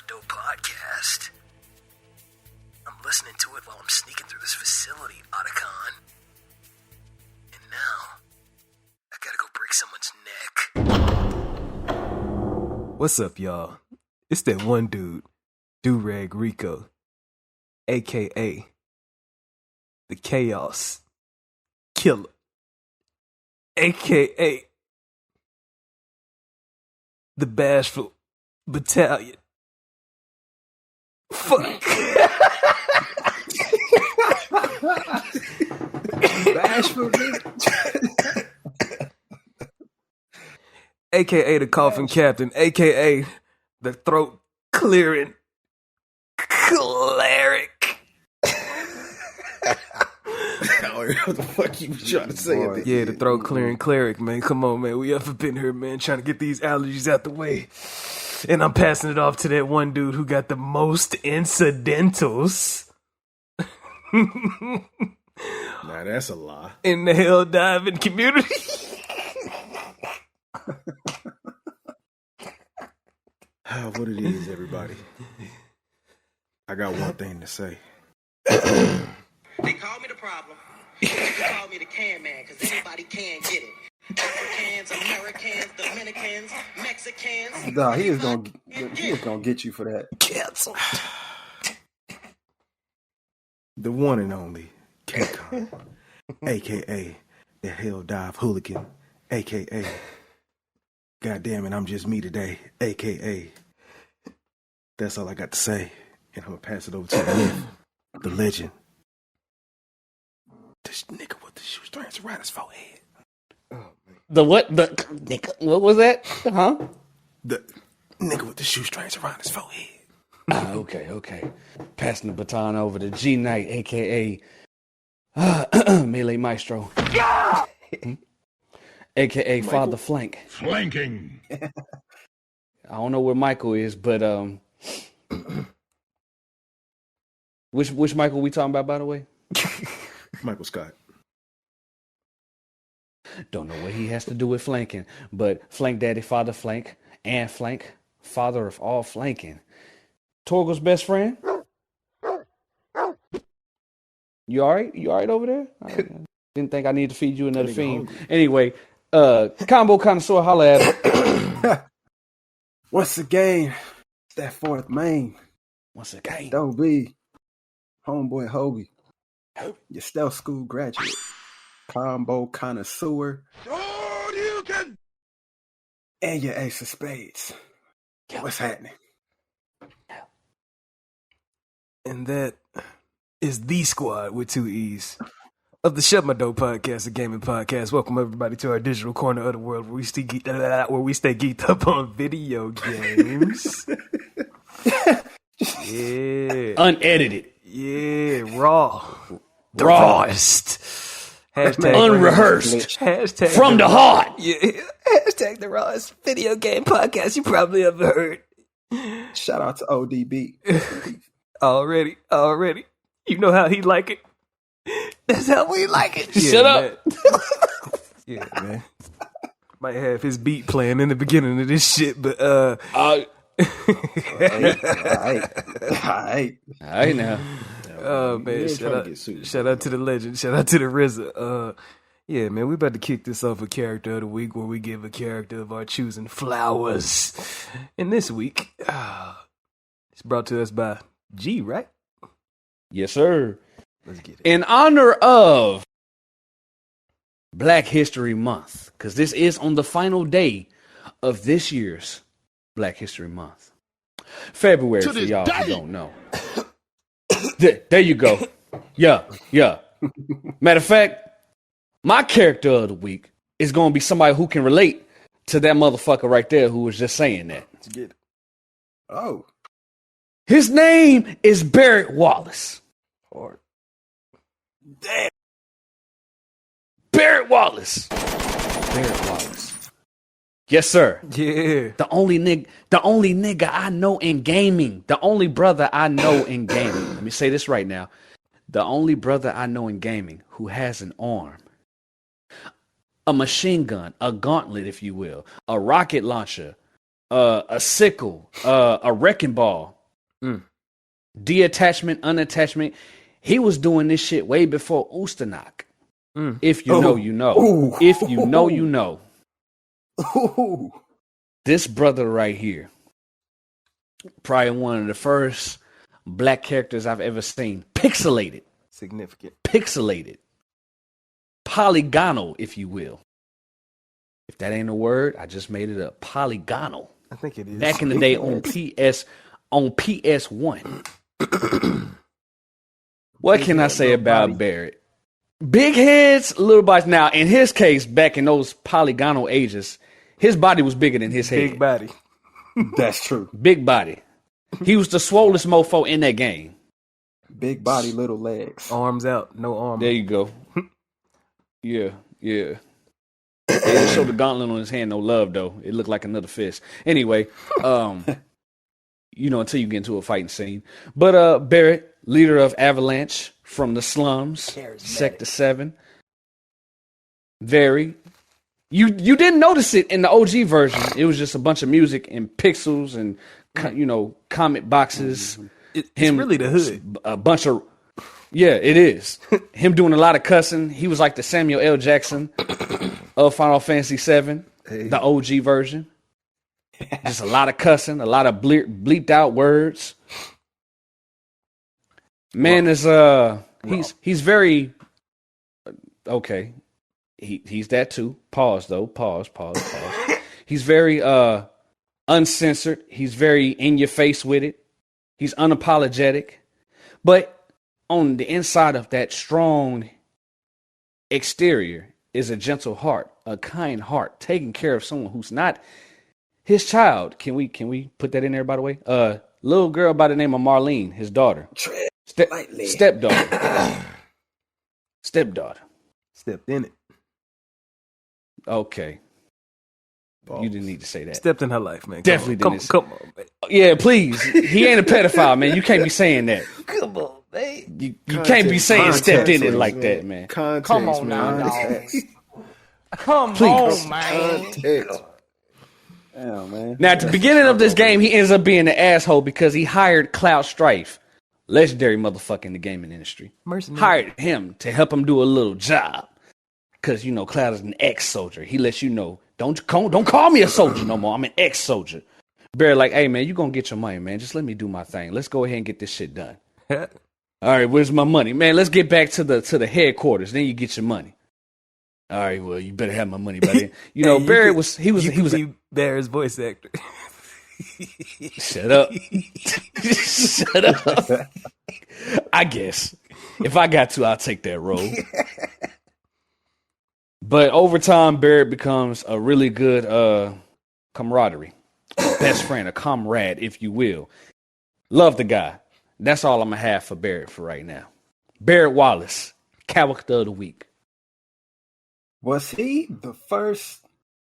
Dope Podcast. I'm listening to it while I'm sneaking through this facility, Otacon. And now, I gotta go break someone's neck. What's up, y'all? It's that one dude, Do-Rag Rico, a.k.a. the Chaos Killer, a.k.a. the Bashful Battalion. Fuck. Bashful, a.k.a. the Coffin Captain, a.k.a. the Throat Clearing Cleric. what the fuck you trying to say? Yeah, the Throat Clearing Cleric, man. Come on, man. We up in here, man, trying to get these allergies out the way. And I'm passing it off to that one dude who got the most incidentals. Nah, that's a lie. In the hell diving community. What it is, everybody. I got one thing to say. They call me the problem. They call me the can man, because anybody can get it. Africans, Americans, Dominicans, Mexicans. Nah, he was gonna get you for that. Cancel. The one and only K-Con, a.k.a. the Hell Dive Hooligan, a.k.a. God damn it, I'm just me today, a.k.a. That's all I got to say. And I'm gonna pass it over to the myth, the legend. This nigga with the shoestrings around his forehead. Oh, man. The what? The nigga? What was that? Huh? The nigga with the shoestrings around his forehead. Okay. Passing the baton over to G Knight, a.k.a. Melee Maestro. A.k.a. Michael. Father Flank. Flanking. I don't know where Michael is, but which Michael we talking about, by the way? Michael Scott. Don't know what he has to do with flanking, but Flank Daddy, Father Flank, and Flank, father of all flanking. Torgo's best friend? You all right? You all right over there? I didn't think I needed to feed you another fiend. Anyway, combo connoisseur, holla at him. Once again, it's that fourth main. Once again. Don't be homeboy Hobie. Your stealth school graduate. Combo connoisseur. Oh, you can. And your ace of spades. What's happening? And that is the squad with two E's of the Shut My Dope Podcast, a gaming podcast. Welcome everybody to our digital corner of the world where we stay geeked up on video games. Yeah. Unedited. Yeah, raw. The rawest. Hashtag Unrehearsed. Hashtag From the heart. Yeah. Hashtag the rawest video game podcast you probably ever heard. Shout out to ODB. Already. You know how he like it. That's how we like it. Shut up. Yeah, man. Might have his beat playing in the beginning of this shit, but All right now. oh man, shout out to the legend, shout out to the RZA. Yeah, man, we about to kick this off a character of the week where we give a character of our choosing flowers. And this week, it's brought to us by G, right? Yes, sir. Let's get it. In honor of Black History Month, because this is on the final day of this year's Black History Month. February, for y'all who don't know. There you go. Yeah. Matter of fact, my character of the week is going to be somebody who can relate to that motherfucker right there who was just saying that. Let's get it. Oh. His name is Barret Wallace. Hard. Damn. Barret Wallace. Yes, sir. Yeah. The only nigga I know in gaming. The only brother I know in gaming. Let me say this right now. The only brother I know in gaming who has an arm, a machine gun, a gauntlet, if you will, a rocket launcher, a sickle, a wrecking ball, Detachment, unattachment. He was doing this shit way before Ustanok. If you know, you know. Ooh. If you know, you know. Ooh. This brother right here, probably one of the first black characters I've ever seen. Pixelated. Significant. Pixelated. Polygonal, if you will. If that ain't a word, I just made it up. Polygonal. I think it is. Back in the day on PS1. What can I say about Barret? Big heads, little bodies. Now, in his case, back in those polygonal ages, his body was bigger than his head. Big body. That's true. Big body. He was the swollest mofo in that game. Big body, little legs. Arms out, no armor. There you go. Yeah. They didn't show the gauntlet on his hand, no love, though. It looked like another fist. Anyway, until you get into a fighting scene. But Barret, leader of Avalanche from the slums, Sector 7. Very. You didn't notice it in the OG version. It was just a bunch of music and pixels and, comic boxes. It's really the hood. A bunch of... Yeah, it is. Him doing a lot of cussing. He was like the Samuel L. Jackson of Final Fantasy VII, the OG version. Just a lot of cussing, a lot of bleeped out words. Man is he's very okay. He's that too. Pause though. Pause. He's very uncensored. He's very in your face with it. He's unapologetic. But on the inside of that strong exterior is a gentle heart, a kind heart, taking care of someone who's not his child. Can we put that in there, by the way? Little girl by the name of Marlene, his daughter. Stepdaughter. Stepdaughter. Stepped in it. Okay. You didn't need to say that. Stepped in her life, man. Definitely didn't. Come on, man. Yeah, please. He ain't a pedophile, man. You can't be saying that. Come on, man. You can't be saying stepped in it like that, man. Context, Come on now, man. dog. Come Please. on, man. Context. Damn, man. Now, at the beginning of this game, he ends up being an asshole because he hired Cloud Strife, legendary motherfucker in the gaming industry. Mercenary. Hired him to help him do a little job. Because, Cloud is an ex-soldier. He lets you know, don't call me a soldier no more. I'm an ex-soldier. Barret like, hey, man, you going to get your money, man. Just let me do my thing. Let's go ahead and get this shit done. All right, where's my money? Man, let's get back to the headquarters. Then you get your money. All right, well, you better have my money by then. Barret was be Barret's voice actor. Shut up. Shut up. I guess. If I got to, I'll take that role. But over time, Barret becomes a really good camaraderie. Best friend, a comrade, if you will. Love the guy. That's all I'm going to have for Barret for right now. Barret Wallace, character of the week. Was he the first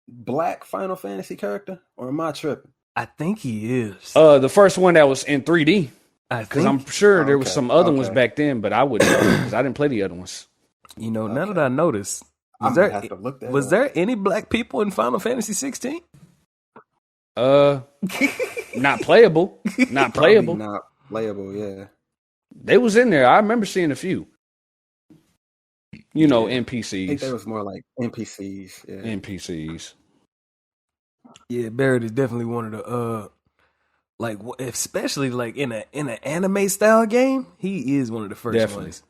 black Final Fantasy character, or am I tripping? I think he is. The first one that was in 3D. Because I'm sure there was some other ones okay. back then, but I wouldn't know because I didn't play the other ones. Now that I noticed, was there any black people in Final Fantasy 16? Not playable. Not playable. Not playable, yeah. They was in there. I remember seeing a few. NPCs. I think there was more like NPCs. Yeah. NPCs. Yeah, Barret is definitely one of the especially like in an anime style game, he is one of the first Definitely. ones.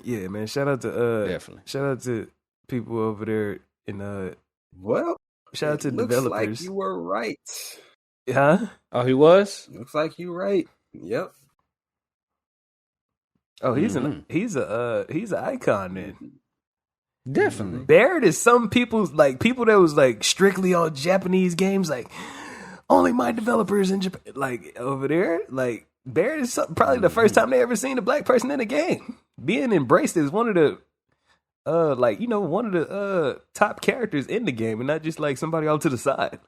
Yeah, man. Shout out to Definitely. Shout out to people over there in Well, shout out to looks developers. like you were right. Huh? Oh, he was? Looks like you right. Yep. Oh, he's an icon then. Definitely. Barret is some people's people that was strictly on Japanese games, only my developers in Japan, over there. Barret is probably the first time they ever seen a black person in a game. Being embraced as one of the one of the top characters in the game, and not just somebody off to the side.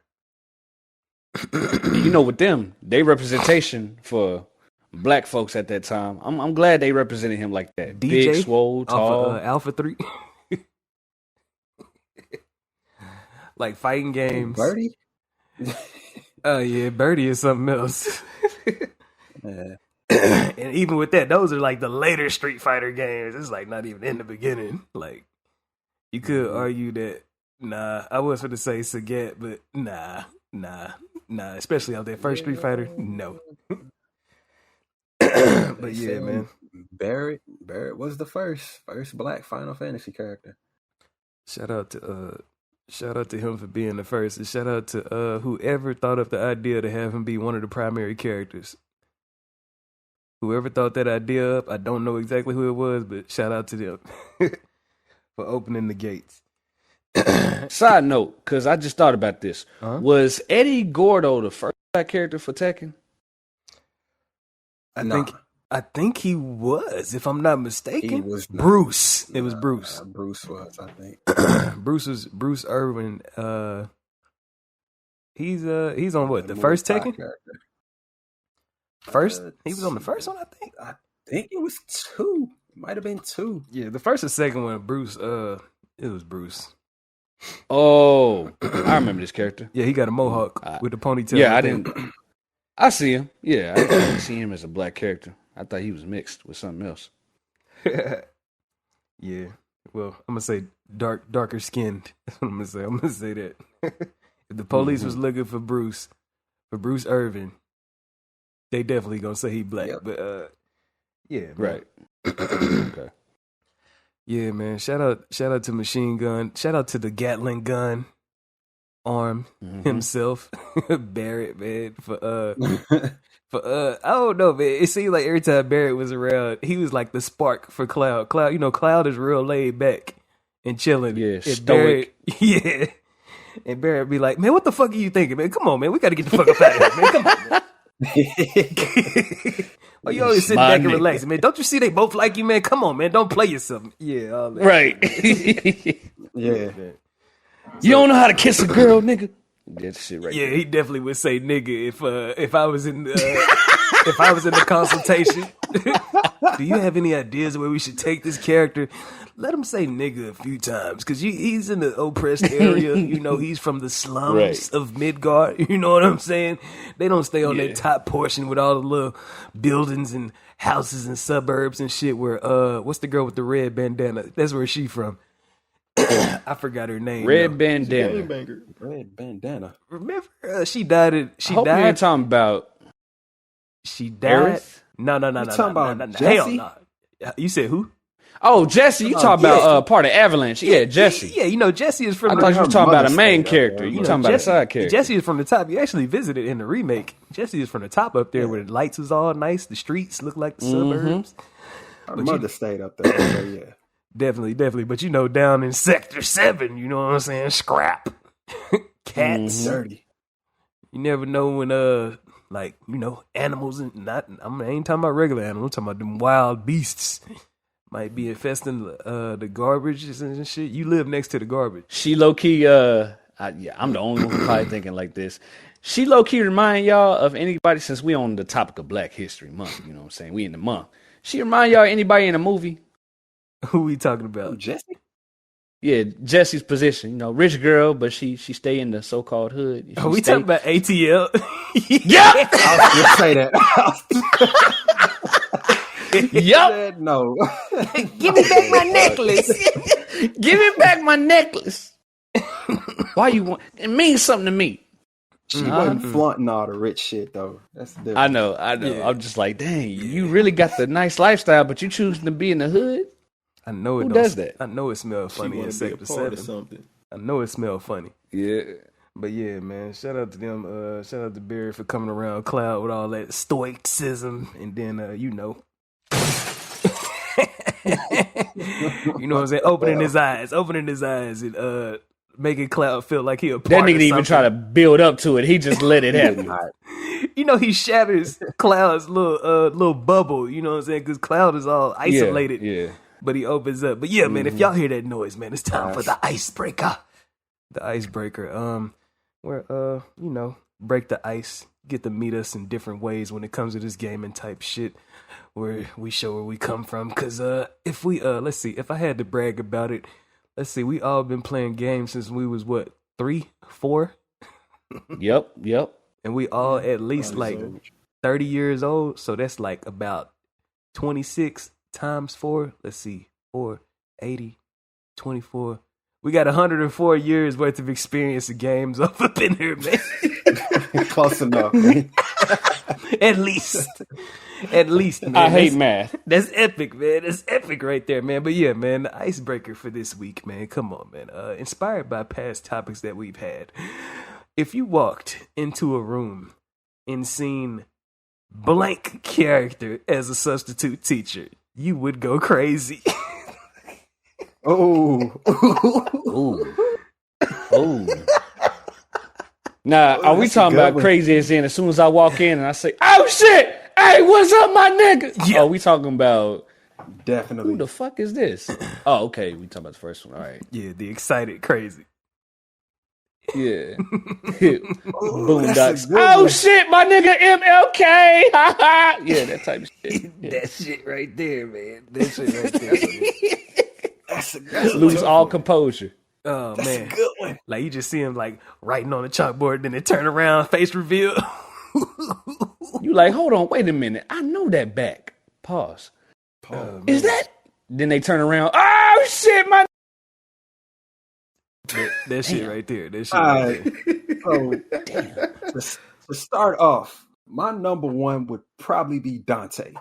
With them, they representation for black folks at that time. I'm glad they represented him like that. DJ, big, swole, tall. Off of, Alpha 3. Fighting games. Birdie? Oh yeah, Birdie is something else. Yeah. And even with that, those are like the later Street Fighter games. It's like not even in the beginning. Like you could argue that. Nah, I was going to say Sagat, but nah. Especially out there first Street Fighter, no. But yeah, man. Barret was the first black Final Fantasy character. Shout out to him for being the first, and shout out to whoever thought of the idea to have him be one of the primary characters. Whoever thought that idea up, I don't know exactly who it was, but shout out to them for opening the gates. Side note, because I just thought about this. Was Eddie Gordo the first black character for Tekken? I think he was, if I'm not mistaken. He was not. Bruce. It was Bruce. Bruce was, I think. Bruce Irwin. He's on what, the first Tekken? Character. First? He was on the first one, I think. I think it was 2. It might have been 2. Yeah, the first and second one, Bruce. It was Bruce. Oh, I remember this character. Yeah, he got a mohawk with a ponytail. Yeah, I didn't. I see him. Yeah, I didn't see him as a black character. I thought he was mixed with something else. Yeah. Well, I'm gonna say darker skinned. That's what I'm gonna say. I'm gonna say that. If the police was looking for Bruce Irvin, they definitely gonna say he black. Yep. But yeah, man. Right. Okay. Yeah, man. Shout out to Machine Gun. Shout out to the Gatling gun arm himself, Barret, man. For I don't know, man. It seemed like every time Barret was around, he was like the spark for Cloud. Cloud is real laid back and chilling. Yeah, and stoic. Barret, and Barret be like, man, what the fuck are you thinking, man? Come on, man. We got to get the fuck up out of here, man. Come on, man. Well, you always sit back and relax, man. Don't you see they both like you, man? Come on, man. Don't play yourself. Yeah, all that. Right. Yeah. Man. You don't know how to kiss a girl, nigga. That shit right Yeah, there. he definitely would say nigga if I was in if I was in the consultation. Do you have any ideas where we should take this character? Let him say nigga a few times, because he's in the oppressed area. He's from the slums of Midgard. You know what I'm saying? They don't stay on that top portion with all the little buildings and houses and suburbs and shit where, what's the girl with the red bandana? That's where she from. I forgot her name. Red bandana. Red bandana. Remember, she died. I hope you ain't talking about. She died. No. talking about Hell Jessie? no. You said who? Oh, Jesse, you talking about part of Avalanche. Yeah, Jesse. Yeah, Jesse is from I thought you were talking about a main character. You talking about a side character. Jesse is from the top. You actually visited in the remake. Jesse is from the top up there where the lights was all nice. The streets look like the suburbs. Our mother stayed up there. So yeah. Definitely. But down in Sector 7, you know what I'm saying? Scrap. Cats. Dirty. You never know when, animals, and I ain't talking about regular animals. I'm talking about them wild beasts. Might be infesting the garbage and shit. You live next to the garbage. She low key, I'm the only one who probably thinking like this. She low key remind y'all of anybody, since we on the topic of Black History Month. You know what I'm saying? We in the month. She remind y'all of anybody in a movie? Who we talking about? Jesse? Yeah, Jesse's position. Rich girl, but she stay in the so-called hood. Are we talking about ATL? Yeah! I was going to say that. Yup. No. Give me back my necklace. Give me back my necklace. Why you want? It means something to me. She wasn't flaunting all the rich shit though. That's different. I know. Yeah. I'm just like, dang, you really got the nice lifestyle, but you choosing to be in the hood. I know it. Who does that? I know it smells funny in Sector 7. Something. I know it smells funny. Yeah. But yeah, man, shout out to them. Shout out to Barret for coming around Cloud with all that stoicism, and then you know what I'm saying, opening his eyes, and making Cloud feel like he a part That nigga didn't of even try to build up to it. He just let it happen. He shatters Cloud's little bubble. You know what I'm saying? Because Cloud is all isolated. Yeah. But he opens up. But yeah, man, if y'all hear that noise, man, it's time for the icebreaker. The icebreaker. Where break the ice, get to meet us in different ways when it comes to this gaming type shit, where we show where we come from. Cause if we let's see, if I had to brag about it, let's see, we all been playing games since we was 3, 4? Yep. And we all at least 30 years old. So that's like about 26 times 4. Let's see. 4, 80, 24. We got 104 years worth of experience of games up in here, man. Close enough, man. At least, man. I hate math. That's epic, man. That's epic right there, man. But yeah, man, the icebreaker for this week, man. Come on, man. Inspired by past topics that we've had. If you walked into a room and seen blank character as a substitute teacher, you would go crazy. Oh. Now, are we talking about crazy as in as soon as I walk in and I say, "Oh shit, hey, what's up, my nigga?" Yeah. Are we talking about Definitely. who the fuck is this? Oh, okay, we talking about the first one. All right. Yeah, the excited crazy. Yeah. Boondocks. Oh shit, my nigga MLK. Yeah, that type of shit. Yeah. That shit right there, man. That shit right there. That's a good Lose one. all composure. Oh, That's man. a good one. Like, you just see him, like, writing on the chalkboard, then they turn around, face reveal. You like, hold on, wait a minute. I know that back. Pause. Is that? Then they turn around. Oh shit, my. That shit right there. That shit right there. So, to start off, my number one would probably be Dante.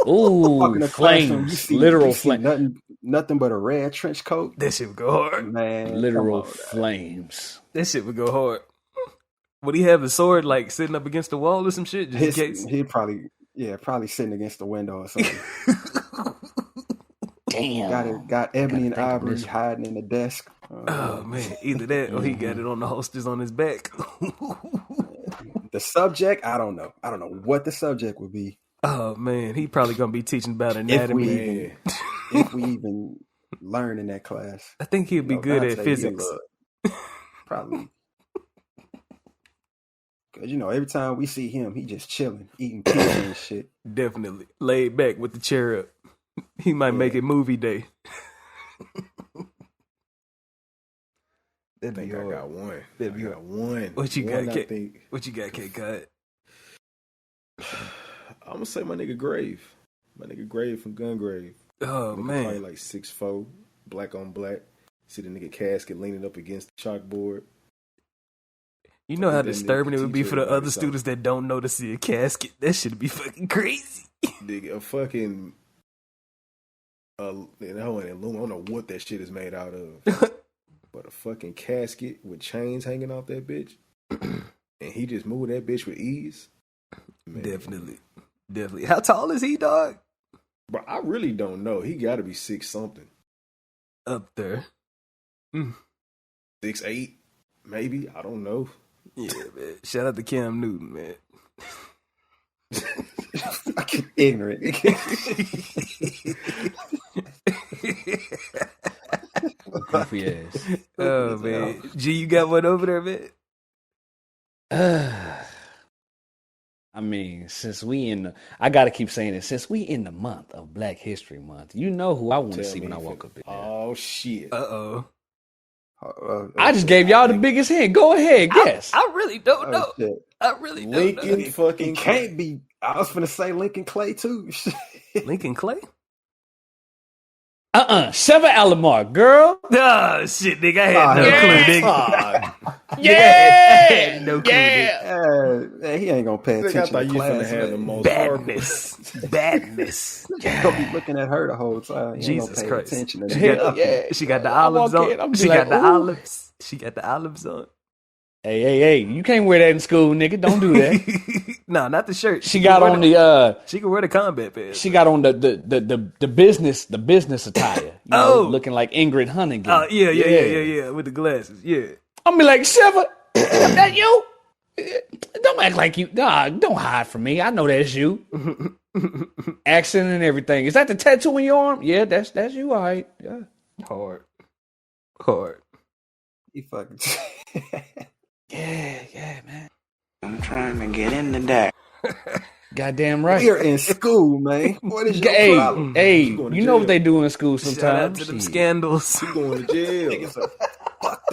Ooh, In the classroom, flames. Literal flames. Nothing but a red trench coat. That shit would go hard. Man, Literal come on, flames. That shit would go hard. Would he have a sword, like, sitting up against the wall or some shit? Just in case? He'd probably sitting against the window or something. Damn. Got Ebony and Gotta think of Ivory this. hiding in the desk. Oh, man. Either that or he got it on the holsters on his back. The subject, I don't know. I don't know what the subject would be. Oh, man. He probably going to be teaching about anatomy. If we even learn in that class. I think he'd be good at Dante, physics. Probably. Because, every time we see him, he just chilling, eating pizza and shit. Definitely. Laid back with the chair up. He might make it movie day. That'd be I hard. got one. That'd be I got one. What you One, got, I K? think. What you got, K Cut? I'm gonna say my nigga Grave. My nigga Grave from Gungrave. Oh, Nigga man. Probably like 6'4", black on black. See the nigga casket leaning up against the chalkboard. You know how That nigga disturbing it would be teach for the everybody other students that don't know to see a casket. That should be fucking crazy. Nigga, a fucking and I don't know what that shit is made out of. But a fucking casket with chains hanging off that bitch. And he just moved that bitch with ease. Man. Definitely. How tall is he, dog? Bro, I really don't know. He gotta be 6 something. Up there. 6'8", maybe. I don't know. Yeah, man. Shout out to Cam Newton, man. Fucking ignorant. Goofy ass. Oh, man. G, you got one over there, man? I mean, I gotta keep saying it. Since we in the month of Black History Month, you know who I want to see when I walk up in there. Oh, shit. Uh-oh. I just gave y'all the biggest hint. Go ahead, guess. I really don't know. Shit. I really don't Lincoln know. fucking It can't be. I was finna say Lincoln Clay too. Lincoln Clay? Sever Alomar, girl. Oh, shit, nigga. I had no clue, nigga. Yeah, I had no clue, nigga. Man, he ain't gonna pay Nigga, I attention thought to you finna class. have the most Badness. He's gonna be looking at her the whole time. He ain't Jesus gonna pay Christ. attention to Hell nothing. yeah. She got the I olives walk in, on. I'm She like, got the ooh. olives. She got the olives on. Hey, you can't wear that in school, nigga. Don't do that. No, not the shirt. She got on the She can wear the combat pants. she got on the business attire. You know, looking like Ingrid Huntington. Oh, yeah, with the glasses. Yeah. I'm be like, Sever, that you? Don't act like you. Nah, don't hide from me. I know that's you. Accent and everything. Is that the tattoo on your arm? Yeah, that's you. All right. Yeah. Hard. He fucking. Yeah, man. I'm trying to get into that. Goddamn right. We're in school, man. What is your problem? Hey, going to you know what jail. they do in school Shout out sometimes. to them Shit. scandals. You going to jail. Niggas are fucked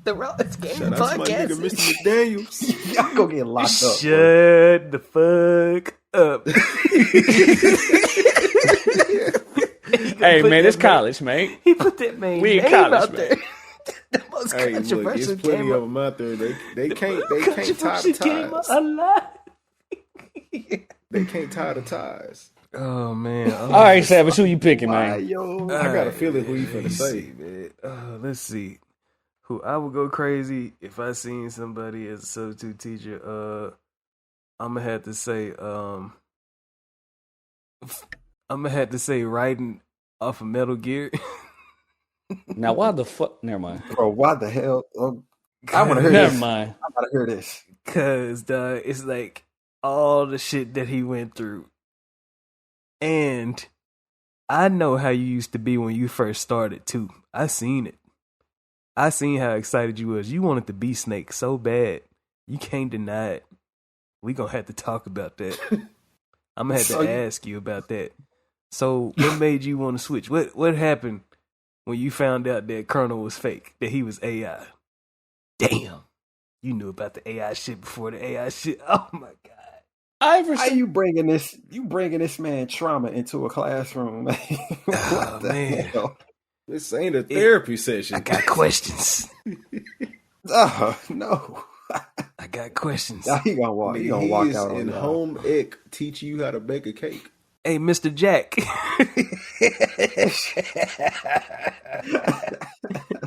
The RAWEST Gaming Shout out to my nigga, Podcast. Mr. McDaniels. Y'all gonna get locked up. Shut the fuck up. Hey, man, it's college, man. He put that man We in name college, out there. man. The most Hey, look, controversial there's plenty game of them out there. They can't tie controversial the game ties. alive. They can't tie the ties. Oh man! All right, Savage, who you picking, Why, man? yo? I got a feeling who you finna Let's say. see, man. Let's see. Who I would go crazy if I seen somebody as a substitute teacher. I'm gonna have to say writing off of Metal Gear. Now, why the fuck? Never mind. Bro, why the hell? I want to hear Never this. mind. I gotta hear this. Cause it's like all the shit that he went through. And I know how you used to be when you first started too. I seen it. I seen how excited you was. You wanted to be Snake so bad. You can't deny it. We gonna have to talk about that. I'm gonna have to ask you about that. So what made you want to switch? What happened when you found out that Colonel was fake, that he was AI? Damn. You knew about the AI shit before the AI shit. Oh my God. How you bringing this? You bringing this man trauma into a classroom, man? Oh, man. Hell? This ain't a therapy session. I got questions. Oh no! I got questions. Now he gonna walk. He gonna walk out on in y'all. home ec teaching you how to bake a cake. Hey, Mr. Jack.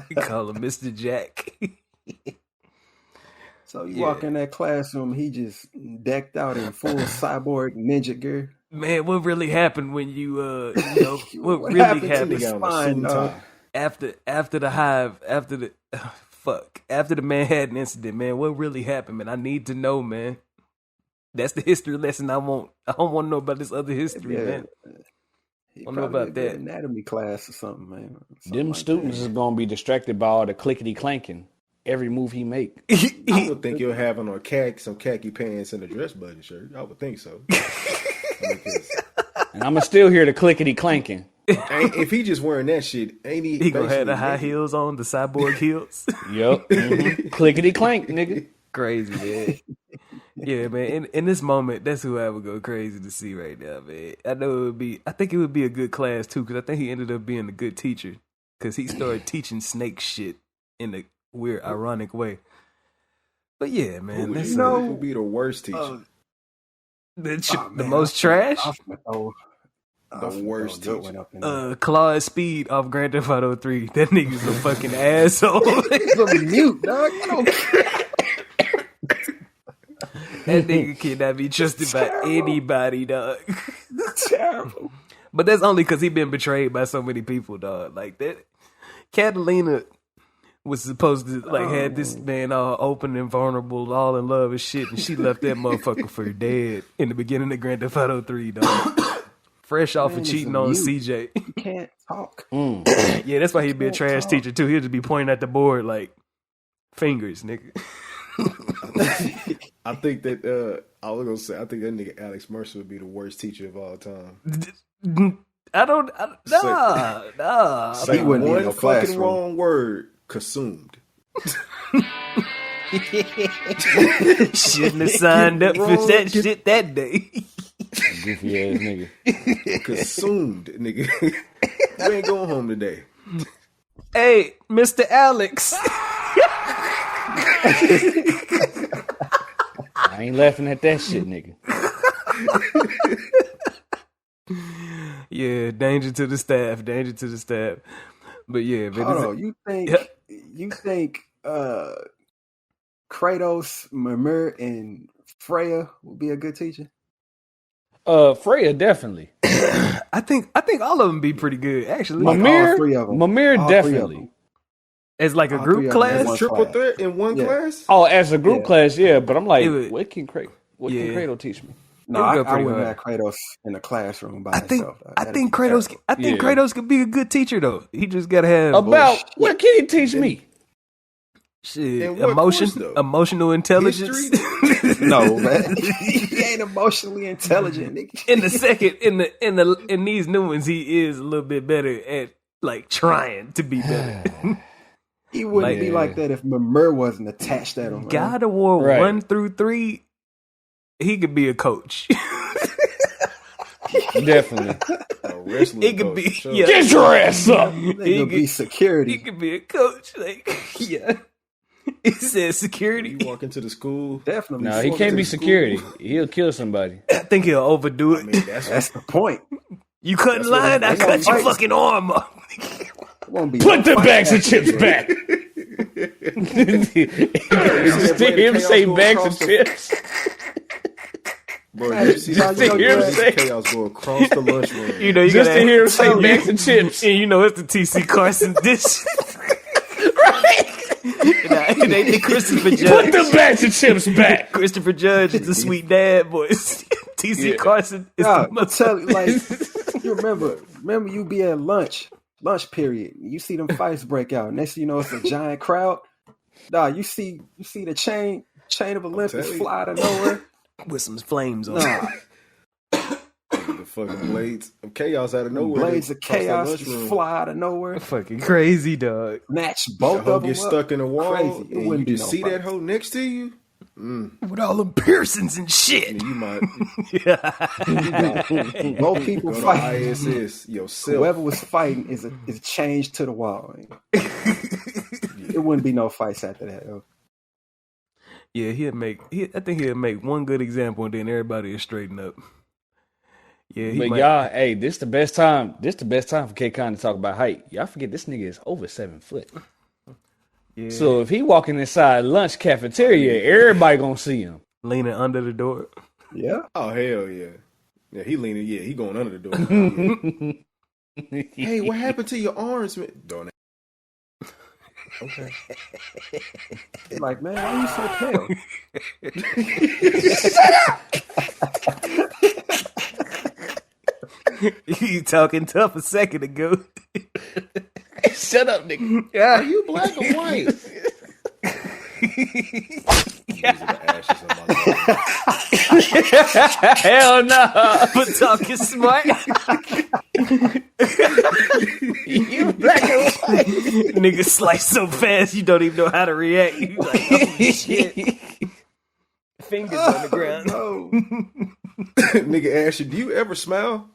We call him Mr. Jack. So you walk in that classroom, he just decked out in full cyborg ninja gear. Man, what really happened when you what really happened to happened the spine, dog? after the hive, after the Manhattan incident, man? What really happened, man? I need to know, man. That's the history lesson I want. I don't want to know about this other history, man. He I don't know probably about did that. anatomy class or something, man. Them students is gonna be distracted by all the clickety clanking every move he make. I would think you'll have on some khaki pants and a dress button shirt. I would think so. And I'm still hear the clickety clanking. If he just wearing that shit, ain't he? He gonna have the basically high naked? heels on, the cyborg heels. Yup. Clickety clank, nigga. Crazy, man. Yeah, man. In this moment, that's who I would go crazy to see right now, man. I think it would be a good class too, because I think he ended up being a good teacher, because he started teaching Snake shit in a weird, ironic way. But yeah, man, that's Who would be the worst teacher? the most trash. The worst teacher. Claude Speed off Grand Theft Auto 3. That nigga's a fucking asshole. He's a mute, dog. I don't care. That nigga cannot be trusted by anybody, dog. Terrible. But that's only because he been betrayed by so many people, dog. Like that, Catalina was supposed to had this man all open and vulnerable, all in love and shit, and she left that motherfucker for dead in the beginning of Grand Theft Auto 3, dog. Fresh off of cheating on CJ. You can't talk. Yeah, that's why he'd be a trash teacher too. He'd just be pointing at the board like fingers, nigga. I think that I was gonna say I think that nigga Alex Mercer would be the worst teacher of all time. Nah. Say wouldn't be in one no fucking classroom. wrong word, consumed. Shouldn't have signed up for that shit that day. Goofy ass nigga. Consumed, nigga. You ain't going home today. Hey, Mr. Alex. I ain't laughing at that shit, nigga. Yeah, danger to the staff. But yeah, man. Hold on, you think Kratos, Mimir, and Freya would be a good teacher? Freya definitely. I think all of them be pretty good, actually. Like all three of them. Mimir All three of definitely. them. As like a All three group of them class. as one Triple class. threat in one class? Oh, as a group class, yeah. But I'm like, It would- what can Kratos teach me? No, It would I go pretty wouldn't hard. have Kratos in the classroom by I think himself. I think Kratos could be a good teacher though. He just gotta have About what can he teach me? shit, In what course, though? emotional intelligence. History? No, man. He ain't emotionally intelligent, nigga. In the second, in these new ones, he is a little bit better at like trying to be better. He wouldn't be like that if Murmur wasn't attached at him. God of War 1 through 3, he could be a coach. Definitely. He could be. Sure. Yeah. Get your ass up. He could be security. He could be a coach. Like, yeah. He said security. You walk into the school. Definitely. No, he can't be security. He'll kill somebody. I think he'll overdo it. I mean, that's the point. You couldn't line, I cut your fucking arm off. Put the bags of chips back. Just to hear him say bags of chips. Bro, you see just to hear him say chaos go across the lunchroom. You know, you just to hear him say bags of chips. And you know it's the TC Carson dish. And they did Christopher Judge. Put the bags of chips back. Christopher Judge is the sweet dad voice. TC Carson is the mother. Tell you, like, you remember you be at lunch period. You see them fights break out. Next thing you know, it's a giant crowd. You see the chain of Olympus fly out of nowhere with some flames on. The fucking blades of chaos out of nowhere. Blades of chaos just fly out of nowhere. Fucking crazy, dog. Snatch both of them. Get stuck in a wall. Crazy. And you just see that hoe next to you. With all them piercings and shit. And you might both people fighting. ISS yourself. Whoever was fighting is changed to the wall. It wouldn't be no fights after that. Though. Yeah, I think he'll make one good example and then everybody will straighten up. Yeah, but y'all, hey, this the best time. This the best time for K-Con to talk about height. Y'all forget this nigga is over 7 foot. Yeah. So if he walking inside lunch cafeteria, everybody gonna see him leaning under the door. Yeah. Oh hell yeah. Yeah, he leaning. Yeah, he going under the door. Yeah. Hey, what happened to your arms, man? Don't. Okay. Like, man, why are you so pale? You talking tough a second ago. Shut up, nigga. Are you black or white? Hell no. But talking smart. You black or white? Nigga slice so fast you don't even know how to react. You like, oh shit. Fingers on the ground. No. Nigga ask you, do you ever smile?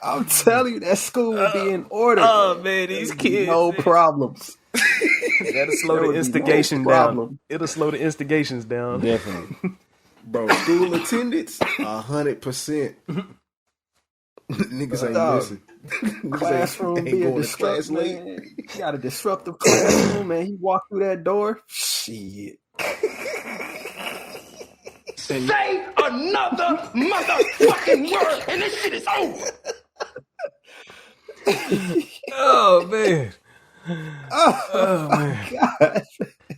I'm telling you, that school would be in order. Oh man, these kids. No problems. That'll slow the instigation down. It'll slow the instigations down. Definitely. Bro, school attendance, 100%. Niggas ain't listen. Classroom being disrupted, man. You got a disruptive classroom, man. He walked through that door. Shit. Say another motherfucking word and this shit is over. Oh man. Oh man. God.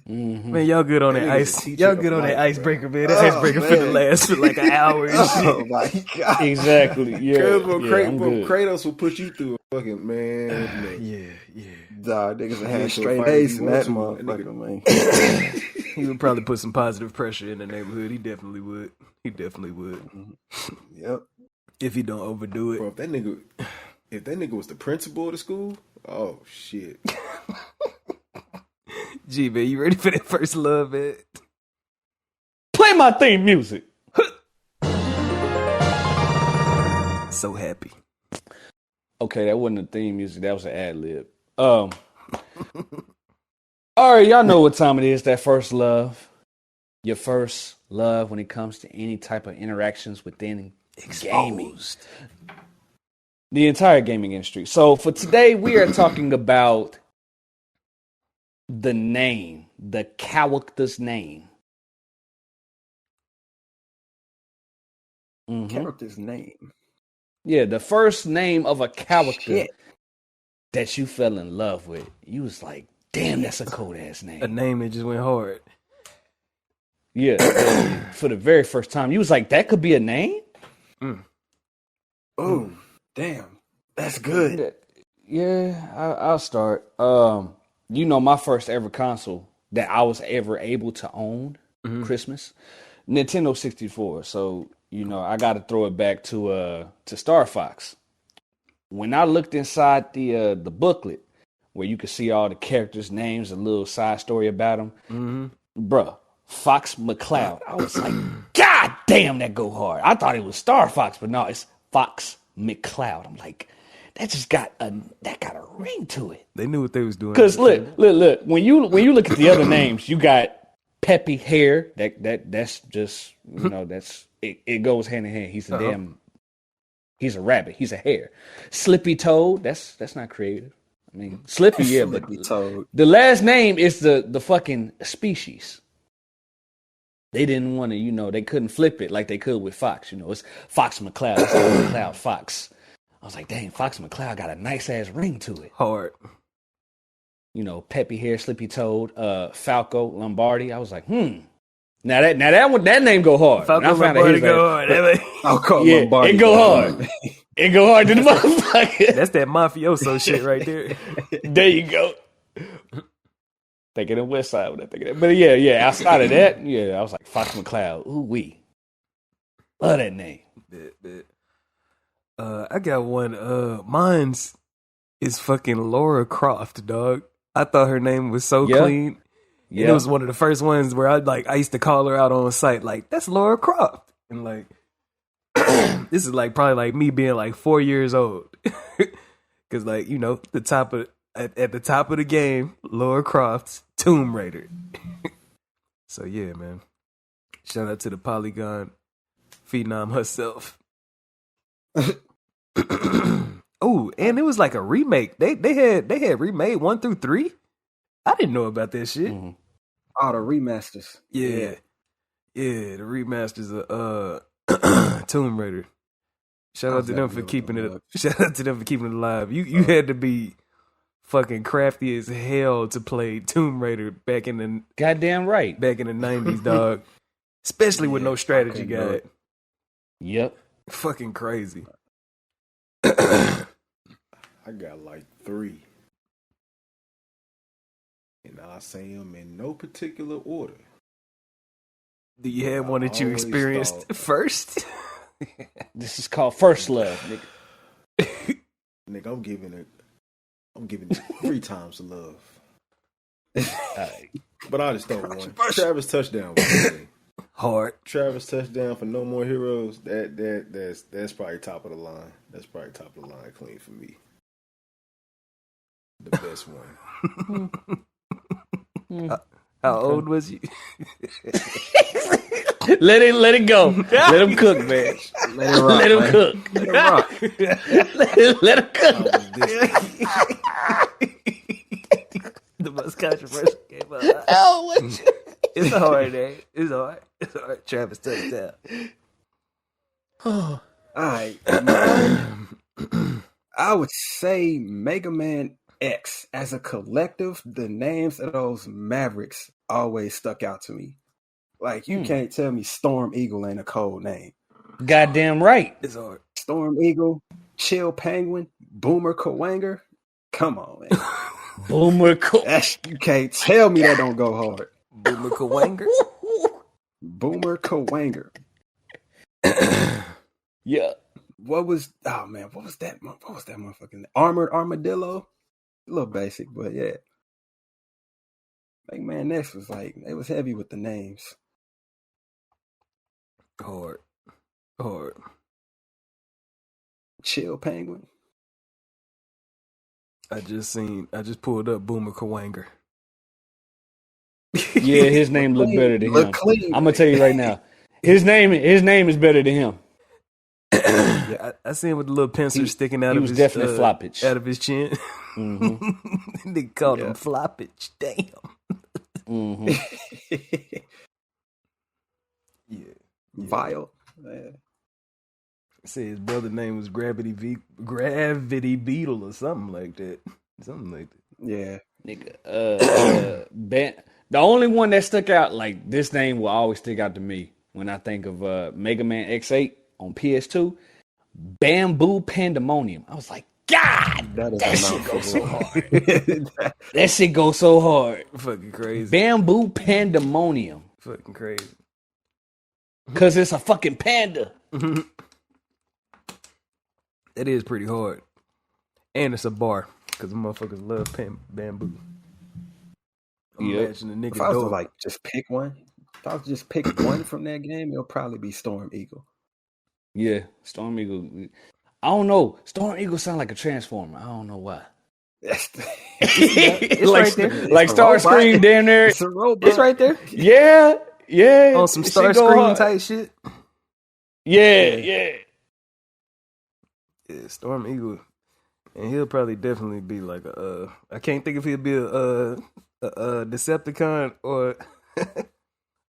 Mm-hmm. Man, y'all good on that ice. Y'all good on that icebreaker, man. That icebreaker finna last for like an hour and shit. Oh my God. Exactly. Yeah. Kratos will put you through a fucking man. Yeah. Nah, niggas had straight A's in that motherfucker, man. He would probably put some positive pressure in the neighborhood. He definitely would. Yep. If he don't overdo it. Bro, if that nigga was the principal of the school, oh shit. Gee, man, you ready for that first love, man? Play my theme music. So happy. Okay, that wasn't the theme music. That was an ad lib. All right, y'all know what time it is. That first love. Your first love when it comes to any type of interactions within gaming. The entire gaming industry. So for today, we are talking about the name, the character's name. Mm-hmm. Character's name. Yeah, the first name of a character that you fell in love with. You was like, damn, that's a cold ass name. A name that just went hard. Yeah, for the very first time. You was like, that could be a name? Oh, damn. That's good. Yeah, I'll start. You know, my first ever console that I was ever able to own, Christmas, Nintendo 64. So you know, I got to throw it back to Star Fox. When I looked inside the booklet where you could see all the characters' names, a little side story about them, bruh, Fox McCloud. I was like, God damn, that go hard. I thought it was Star Fox, but no, it's Fox McCloud. I'm like, that just got a ring to it. They knew what they was doing. Because look, when you look at the other names, you got Peppy Hair. That's just, you know, that's it goes hand in hand. He's he's a rabbit. He's a hare. Slippy Toad. That's not creative. I mean, Slippy, yeah, but Toad. The last name is the fucking species. They didn't want to, you know, they couldn't flip it like they could with Fox. You know, it's Fox McCloud. It's McCloud Fox. I was like, dang, Fox McCloud got a nice ass ring to it. Hard. You know, Peppy Hair, Slippy Toad, Falco Lombardi. I was like, Now that name go hard. Falco Lombardi go hard. Lombardi. It go hard. It go hard to the motherfucker. That's that mafioso shit right there. There you go. Thinking of West Side when I think of that. But yeah, outside of that, yeah, I was like, Fox McCloud. Ooh wee. Love that name. I got one. Mine's is fucking Laura Croft, dog. I thought her name was so clean. Yeah. And it was one of the first ones where I used to call her out on site, like, that's Laura Croft. And like, this is like probably like me being like 4 years old. Cause like, you know, at the top of the game, Laura Croft's Tomb Raider. So yeah, man. Shout out to the Polygon phenom herself. Oh, and it was like a remake. They had remade 1 through 3. I didn't know about that shit. Mm-hmm. Oh, the remasters. Yeah, the remasters of Tomb Raider. Shout out to them for keeping it. Shout out to them for keeping it alive. You had to be fucking crafty as hell to play Tomb Raider back in the goddamn right back in the 90s, dog. Especially with no strategy guide. Yep, fucking crazy. I got like 3. And I say them in no particular order. Do you have one that you experienced first? This is called First Love, nigga. Nigga, I'm giving it 3 times the love. But I just throw one. Travis touchdown. Hard. Travis touchdown for No More Heroes. That's probably top of the line. That's probably top of the line clean for me. The best one. How old was you? Let it go. Let him cook, man. Let it rock. Let him cook. Let it rock. Let him cook. The most controversial game of life. Oh, it's hard, eh? It's hard. Travis touchdown. All right. I would say Mega Man X. As a collective, the names of those Mavericks always stuck out to me. Like, you can't tell me Storm Eagle ain't a cold name. Goddamn right. It's hard. Storm Eagle, Chill Penguin, Boomer Kawanger. Come on, man. Boomer You can't tell me that don't go hard. Boomer Kawanger? Boomer Kawanger. Yeah. What was that? What was that motherfucking name? Armored Armadillo? A little basic, but yeah. Like, man, X was like, it was heavy with the names. Hard. Chill Penguin. I just pulled up Boomer Kawanger. Yeah, his name looked better than him. Clean, I'm gonna tell you right now. His name is better than him. Yeah, I see him with the little pencil sticking out of his definitely floppage. Out of his chin. Mm-hmm. They called him floppage. Damn. Mm-hmm. Yeah. Vile. Man. Say his brother's name was Gravity Beetle or something like that. Yeah. Nigga. The only one that stuck out, like, this name will always stick out to me when I think of Mega Man X8 on PS2. Bamboo Pandemonium. I was like, God, that shit goes so hard. That shit goes so hard. Fucking crazy. Bamboo Pandemonium. Fucking crazy. Because it's a fucking panda. It is pretty hard. And it's a bar, because motherfuckers love bamboo. Imagine the nigga if I was to like just pick one, if I was to just pick one from that game, it'll probably be Storm Eagle. Yeah, Storm Eagle. I don't know. Storm Eagle sound like a transformer. I don't know why. It's right there. Like Starscream down there. It's a robot. It's right there. Yeah. On some Starscream type shit. Yeah. Yeah, Storm Eagle. And he'll probably definitely be like I can't think if he'll be a Decepticon or an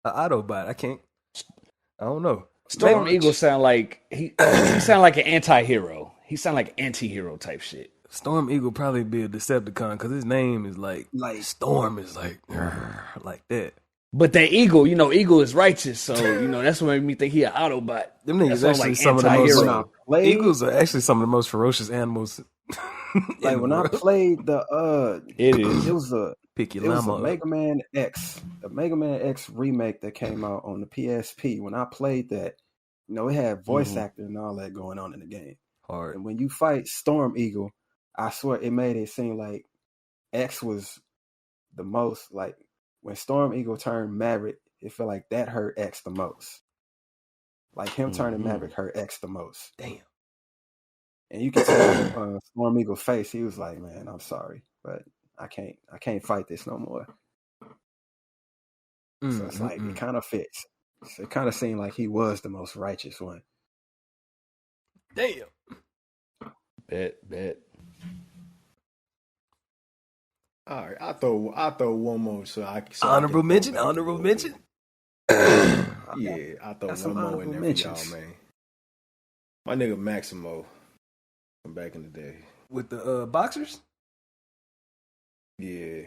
Autobot. I don't know. Storm Eagle sound like he sound like an anti-hero. He sound like anti-hero type shit. Storm Eagle probably be a Decepticon because his name is like Storm is like that. But that Eagle, Eagle is righteous, so that's what made me think he an Autobot. Them niggas actually like some of the most Eagles are actually some of the most ferocious animals. Like when I played the it was a Mega Man X, the Mega Man X remake that came out on the PSP. When I played that, it had voice acting and all that going on in the game. Hard. And when you fight Storm Eagle, I swear it made it seem like X was the most, like when Storm Eagle turned Maverick, it felt like that hurt X the most. Like him turning Maverick hurt X the most. Damn. And you can tell Storm Eagle's face, he was like, man, I'm sorry, but I can't fight this no more. So it's like, it kind of fits. So it kind of seemed like he was the most righteous one. Damn. Bet. All right, I throw one more honorable mention. Yeah, I throw one more in there for y'all, man. My nigga Maximo from back in the day with the boxers. Yeah.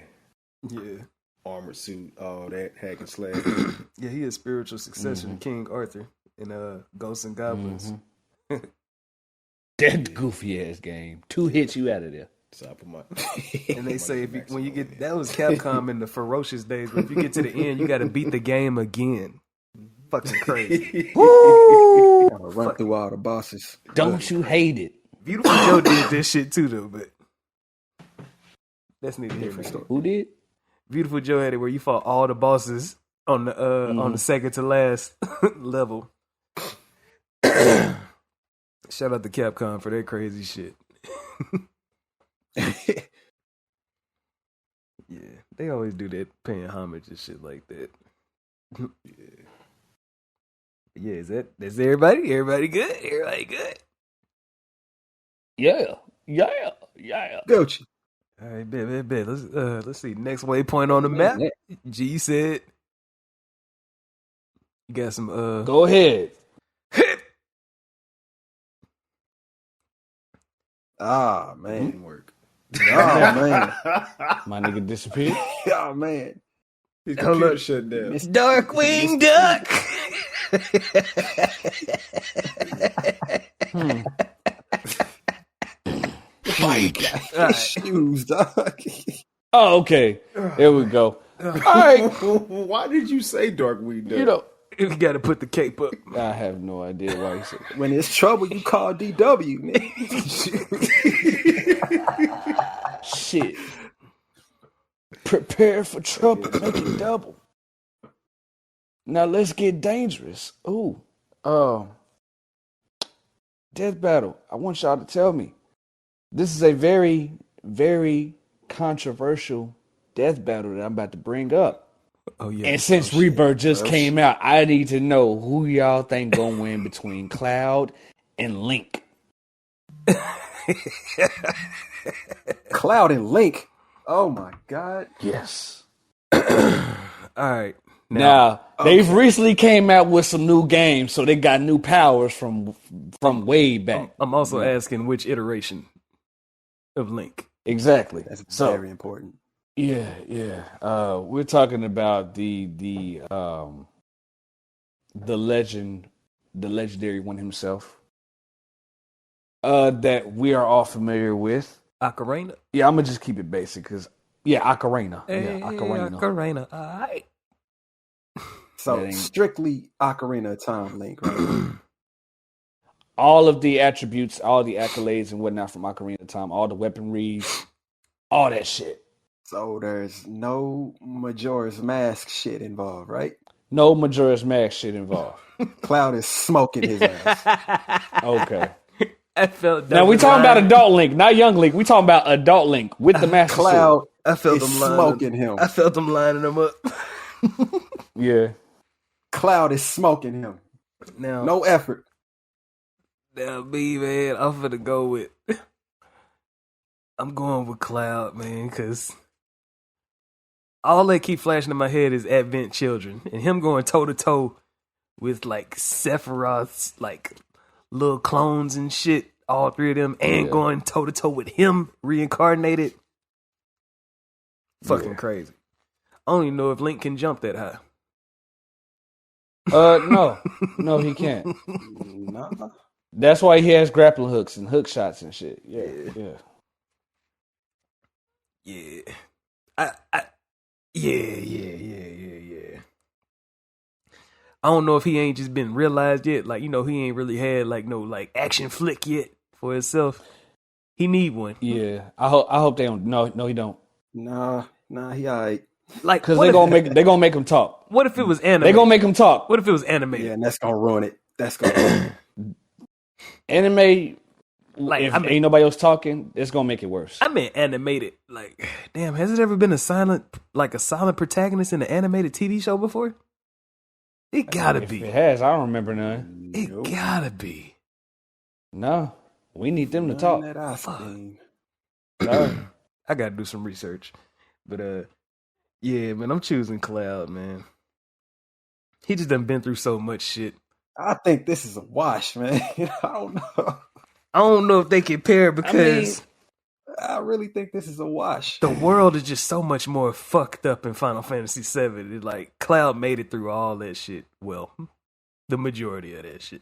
Armored suit, all that, hack and slash. Yeah, he is spiritual successor to King Arthur in Ghosts and Goblins. That goofy ass game. 2 hits you out of there. And they say when you get that was Capcom in the ferocious days, but if you get to the end, you got to beat the game again. Fucking crazy. Woo! Run through all the bosses. Don't you hate it? Beautiful Joe did this shit too, though, but that's neither here nor there. Who did? Beautiful Joe had it where you fought all the bosses on the second to last level. Shout out to Capcom for that crazy shit. Yeah, they always do that, paying homage and shit like that. Yeah, is everybody? Everybody good? Everybody good? Yeah. Gucci. All right, bet. Let's see. Next waypoint on the map. G said, "You got some." Go ahead. Ah, man. Didn't work. Oh, man. My nigga disappeared. Oh, man. His computer shut down. Darkwing Duck. Fight. Shoes, dog. Oh, okay. There we go. All right. Why did you say Darkwing Duck? You got to put the cape up. I have no idea why you said that. When it's trouble, you call DW, man. Shit. Prepare for trouble. Make it double. Now let's get dangerous. Ooh. Death battle. I want y'all to tell me. This is a very, very controversial death battle that I'm about to bring up. Oh yeah. And since Rebirth just came out, I need to know who y'all think gonna win between Cloud and Link. Cloud and Link. Oh my God. Yes. All right. Now they've recently came out with some new games, so they got new powers from way back. I'm also asking which iteration of Link. Exactly. That's very important. Yeah. We're talking about the legendary one himself. That we are all familiar with. Ocarina? Yeah, I'm gonna just keep it basic because Ocarina. Hey, yeah, Ocarina. Ocarina. All right. So strictly Ocarina of Time Link, right? all of the attributes, all the accolades and whatnot from Ocarina of Time, all the weaponry, all that shit. So there's no Majora's Mask shit involved, right? No Majora's Mask shit involved. Cloud is smoking his ass. Okay. I felt now we talking about adult Link, not young Link. We talking about adult Link with the Master Cloud Sword. I felt is them smoking him. I felt them lining him up. Yeah. Cloud is smoking him. Now, No effort. now, me, man, I'm finna go with. I'm going with Cloud, man, because all that keep flashing in my head is Advent Children, and him going toe to toe with like Sephiroth's like little clones and shit. All three of them, and going toe to toe with him reincarnated. Fucking crazy. I don't even know if Link can jump that high. No, he can't. Nah. That's why he has grappling hooks and hook shots and shit. Yeah. Yeah. I don't know if he ain't just been realized yet. Like, you know, he ain't really had like no like action flick yet for himself. He need one. Yeah. I hope they don't. No, he don't. Nah, he alright. Like, Because they gonna make him talk. what if it was animated? They gonna make him talk. What if it was animated? Yeah, and that's gonna ruin it. That's gonna ruin it. Anime, Like, if I mean- ain't nobody else talking, it's gonna make it worse. I mean animated. Like, damn, has it ever been a silent protagonist in an animated TV show before? It gotta If be. it has, I don't remember none. It gotta be. No, we need them to None talk. that I've seen. No. I gotta do some research. But yeah, man, I'm choosing Cloud, man. He just done been through so much shit. I think this is a wash, man. I don't know. I don't know if they compare because I really think this is a wash. the world is just so much more fucked up in Final Fantasy VII. It, like, Cloud made it through all that shit. Well, the majority of that shit.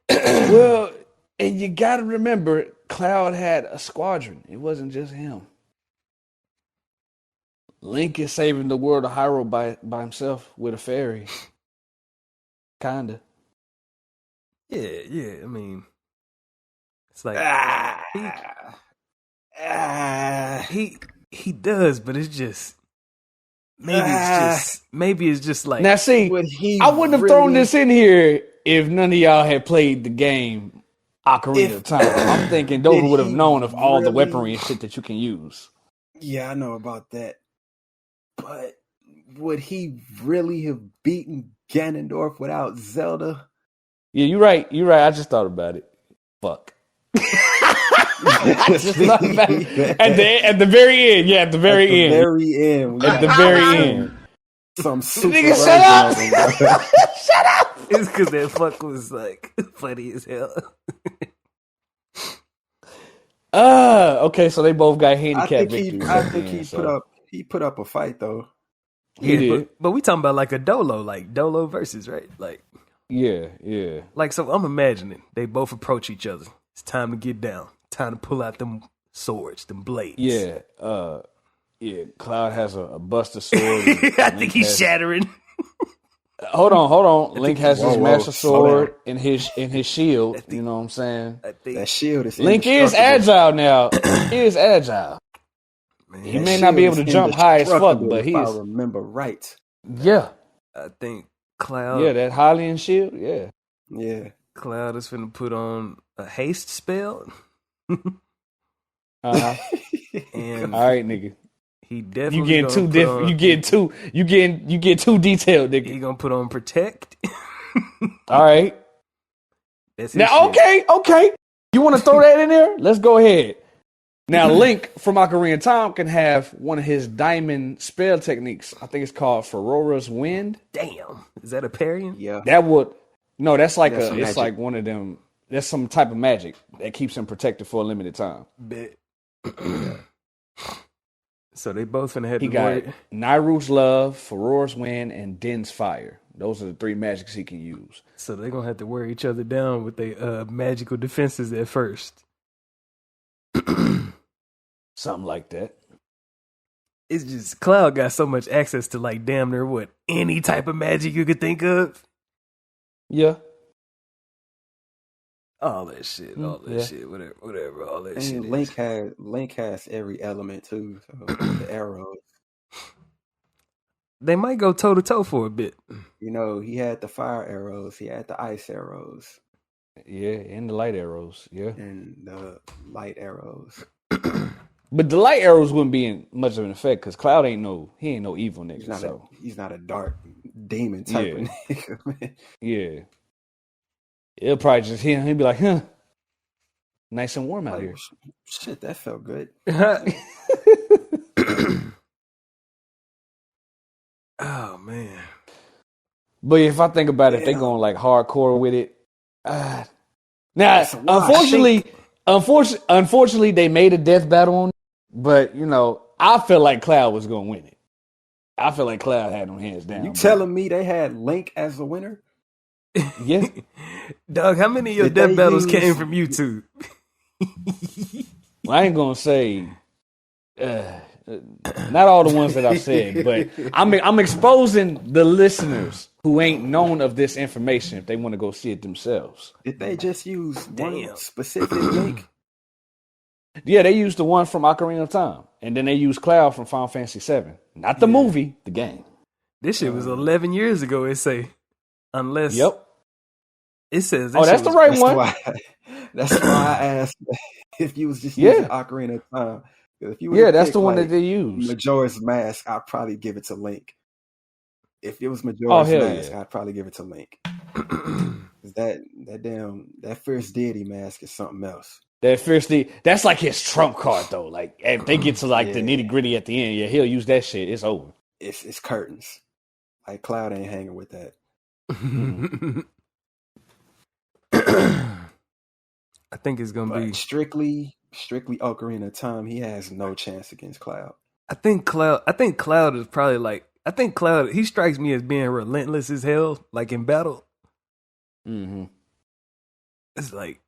Well, and you gotta remember, Cloud had a squadron. It wasn't just him. Link is saving the world of Hyrule by himself with a fairy. Kinda. Yeah. I mean, it's like he does, but it's just maybe it's just like Now see, I wouldn't have thrown this in here if none of y'all had played the game Ocarina of Time. I'm thinking Dover would have known of all the weaponry and shit that you can use. Yeah, I know about that. But would he really have beaten Ganondorf without Zelda? Yeah, you're right. I just thought about it. Fuck. I just thought about it. At the very end. Yeah, at the very end. At the very end. Some super Nigga, shut up! version of him, bro. Shut up! it's because that fuck was like funny as hell. Okay, so they both got handicap victories. I think he put up a fight though. He did. But we talking about like a Dolo versus, right? Like, Yeah. like, so I'm imagining they both approach each other. It's time to get down. Time to pull out them swords, them blades. Yeah. Cloud has a Buster Sword. I think he's shattering. Hold on. Link has his Master slow Sword and his shield. You know what I'm saying? I think That shield is Link is agile now. He is agile. man, He may not be able to jump high as fuck, but he if I is. remember right. Yeah. I think Cloud. Yeah, that Hylian shield. Yeah. Yeah. Cloud is finna put on a haste spell, Uh-huh. and All right, nigga. he definitely You getting gonna too put different. on- You getting too detailed, nigga. He gonna put on protect. All right. That's his Now, shit. okay. You want to throw that in there? Let's go ahead. Now, Link from Ocarina of Time can have one of his diamond spell techniques. I think it's called Ferora's Wind. Damn, is that a parrying? Yeah. That's like That's it's magic. like one of them. That's some type of magic that keeps him protected for a limited time. Bet. So they both finna have He to got worry. Nairu's Love, Ferora's Wind, and Din's Fire. Those are the three magics he can use. So they're gonna have to wear each other down with their magical defenses at first. Something like that. It's just Cloud got so much access to like damn near what, any type of magic you could think of. Yeah. all that shit, whatever, all that shit. Link has every element too. So the arrows. They might go toe to toe for a bit. You know, he had the fire arrows, he had the ice arrows. Yeah, and the light arrows. Yeah, and the light arrows. But the light arrows wouldn't be in much of an effect because Cloud ain't no evil nigga. He's not a dark demon type of nigga, man. Yeah. It'll probably just him. He'll be like, huh. Nice and warm out here. Shit, that felt good. Oh man. But if I think about it, if they going like hardcore with it. Now, unfortunately, they made a death battle on it, but you know, I feel like Cloud was gonna win it. I feel like Cloud had them hands down. You telling me they had Link as the winner? Yeah. Doug, how many of your death battles came from YouTube? Well, I ain't gonna say not all the ones that I've said, but I'm exposing the listeners who ain't known of this information if they want to go see it themselves. Did they just use one specific Link? Yeah, they used the one from Ocarina of Time, and then they used Cloud from Final Fantasy VII. Not the movie, the game. This shit was 11 years ago. It say, unless it says. That's the right one. That's why I asked if you was just using Ocarina of Time. If you that's the one that they use. Majora's Mask, I'd probably give it to Link. If it was Majora's Mask, I'd probably give it to Link. that first deity mask is something else. That's like his trump card though. Like if they get to like the nitty gritty at the end, he'll use that shit. It's over. It's curtains. Like Cloud ain't hanging with that. I think it's gonna be strictly Ocarina of Time. He has no chance against Cloud. I think Cloud is probably like. I think Cloud. He strikes me as being relentless as hell, like in battle. Mm-hmm. It's like,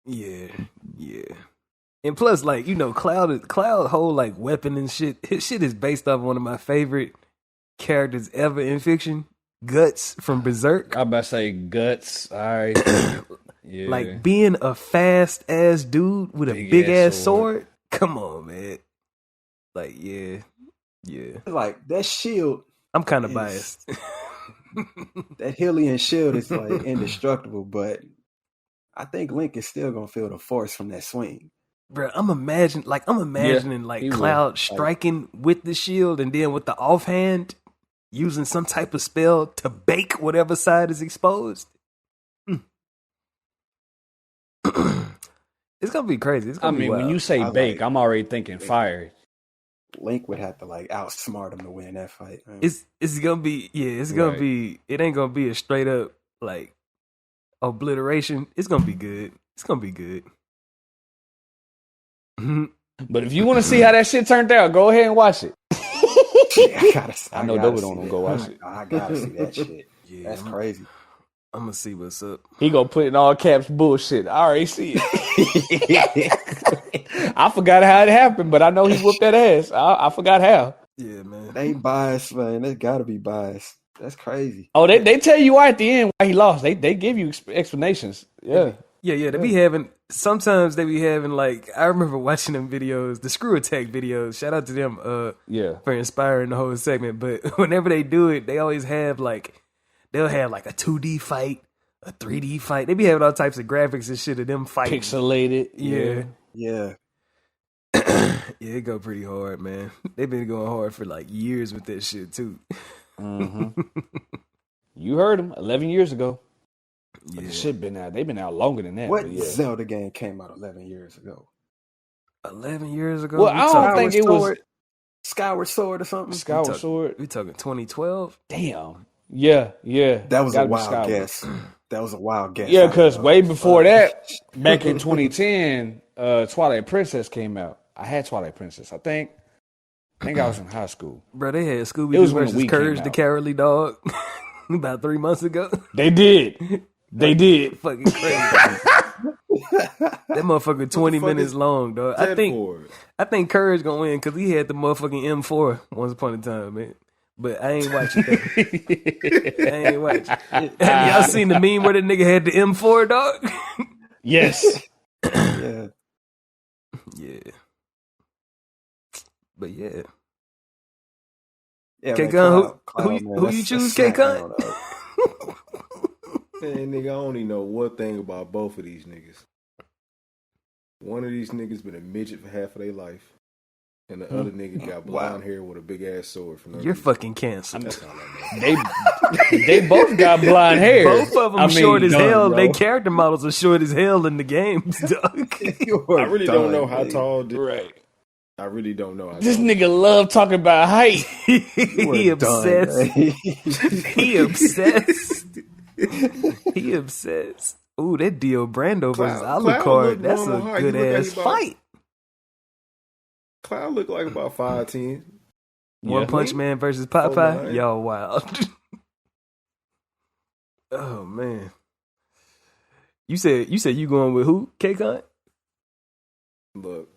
yeah. And plus, like, you know, Cloud whole like weapon and shit. His shit is based off one of my favorite characters ever in fiction, Guts from Berserk. I about to say Guts. All right. Yeah. Like being a fast ass dude with a big ass sword. Come on, man. Like, yeah. Like that shield. I'm kind of biased. That Hylian shield is like indestructible, but I think Link is still gonna feel the force from that swing. Bro, I'm imagining Cloud striking with the shield and then with the offhand using some type of spell to bake whatever side is exposed. It's gonna be crazy. When you say bake, I'm already thinking fire. Link would have to like outsmart him to win that fight. It's gonna be gonna be. It ain't gonna be a straight up like obliteration. It's gonna be good. But if you want to see how that shit turned out, go ahead and watch it. I know Dover don't go watch it. I gotta see that shit. Yeah, that's crazy. I'm gonna see what's up. He gonna put in all caps bullshit. I already see it. I forgot how it happened, but I know he whooped that ass. I forgot how. Yeah, man. They biased, man. They gotta be biased. That's crazy. Oh, they tell you why at the end why he lost. They give you explanations. Yeah. Yeah. They be having sometimes they be having like I remember watching them videos, the Screw Attack videos. Shout out to them for inspiring the whole segment. But whenever they do it, they always have like they'll have like a 2D fight, a 3D fight. They be having all types of graphics and shit of them fighting. Pixelated. Yeah. Yeah, it go pretty hard, man. They've been going hard for like years with that shit too. Mm-hmm. You heard them 11 years ago. Yeah. But the shit been out. They've been out longer than that. What Zelda game came out 11 years ago? 11 years ago? Well, I don't think it was Skyward Sword or something. Skyward Sword. We talking 2012? Damn. Yeah. That was a wild guess. Yeah, because way before that, back in 2010, Twilight Princess came out. I had Twilight Princess. I think I was in high school. Bro, they had Scooby-Doo versus Courage the Cowardly Dog about 3 months ago. They did. Fucking crazy. That motherfucker 20 minutes long, dog. I think Courage gonna win because he had the motherfucking M4 once upon a time, man. But I ain't watching that. Have y'all seen the meme where the nigga had the M4, dog? Yes. Yeah. Yeah. But yeah. Yeah, K-Gun, man, who you choose, K-Gun? Man, nigga, I only know one thing about both of these niggas. One of these niggas been a midget for half of their life, and the other nigga got blonde hair with a big ass sword. You're fucking canceled. That's all I know. They both got blonde hair. Both of them short as hell. Their character models are short as hell in the games, dog. I really don't know how tall. Right. I really don't know how This tall. nigga love talking about height. He obsessed. He obsessed. He obsessed. Ooh, that Dio Brando versus Alucard. That's a good ass fight. Cloud look like about 5'10". One Punch Man versus Popeye. Y'all wild. Oh man. You said you going with who? K-Con? Look,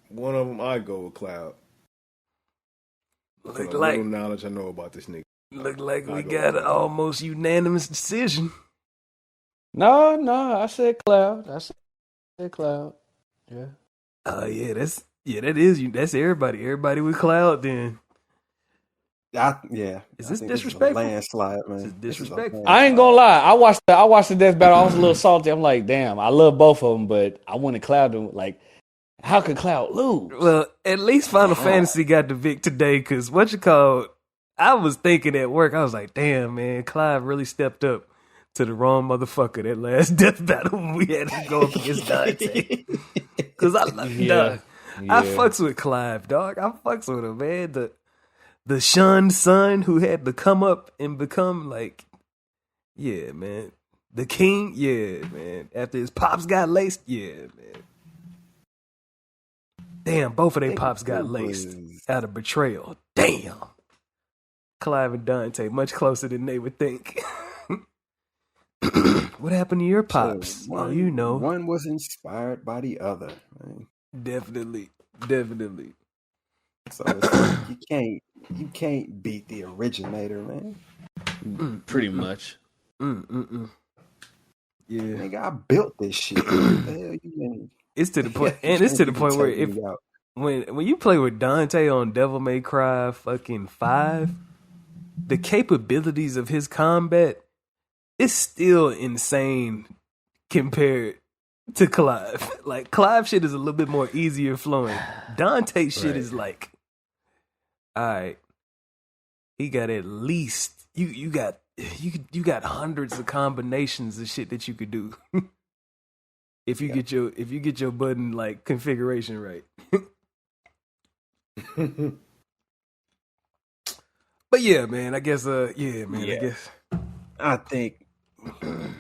one of them I go with Cloud. Look the like little knowledge I know about this nigga. Look like we got an almost unanimous decision. No, I said Cloud. Yeah. Yeah, that's everybody. Everybody with Cloud then. Is this disrespectful? Landslide, man. This is disrespectful. I ain't gonna lie. I watched the death battle. I was a little salty. I'm like, damn, I love both of them, but I wanted Cloud to like. How could Cloud lose? Well, at least Final Fantasy got the Vic today, because I was thinking at work, I was like, damn, man, Clive really stepped up to the wrong motherfucker that last death battle when we had to go up against Dante. Because I fucks with Clive, dog. I fucks with him, man. The shunned son who had to come up and become like, yeah, man. The king, yeah, man. After his pops got laced, yeah, man. Damn, both of their pops got laced out of betrayal. Damn. Clive and Dante, much closer than they would think. What happened to your pops? So you know. One was inspired by the other. Man. Definitely. So it's like you can't beat the originator, man. Pretty much. Yeah. Nigga, I built this shit. What the hell you mean? It's to the point, and it's to the point where when you play with Dante on Devil May Cry fucking 5, the capabilities of his combat is still insane compared to Clive. Like Clive shit is a little bit more easier flowing. Dante shit is like, all right, he got at least you got hundreds of combinations of shit that you could do. If you get your button like configuration right. But yeah, man, I guess I guess I think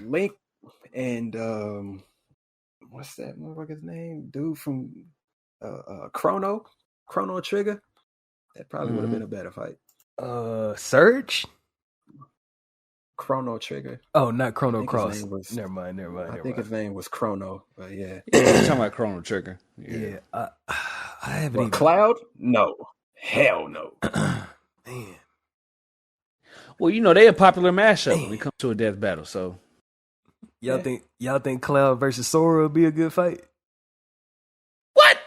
Link and what's that motherfucker's name? Dude from Chrono Trigger. That probably would have been a better fight. Surge? Chrono Trigger. Oh, not Chrono Cross. Never mind. I think his name was Chrono, but yeah. You're talking about Chrono Trigger. Yeah. I haven't even... Cloud? No. Hell no. Man. Well, you know, they a popular mashup when it comes to a death battle, so. Y'all think Cloud versus Sora would be a good fight? What?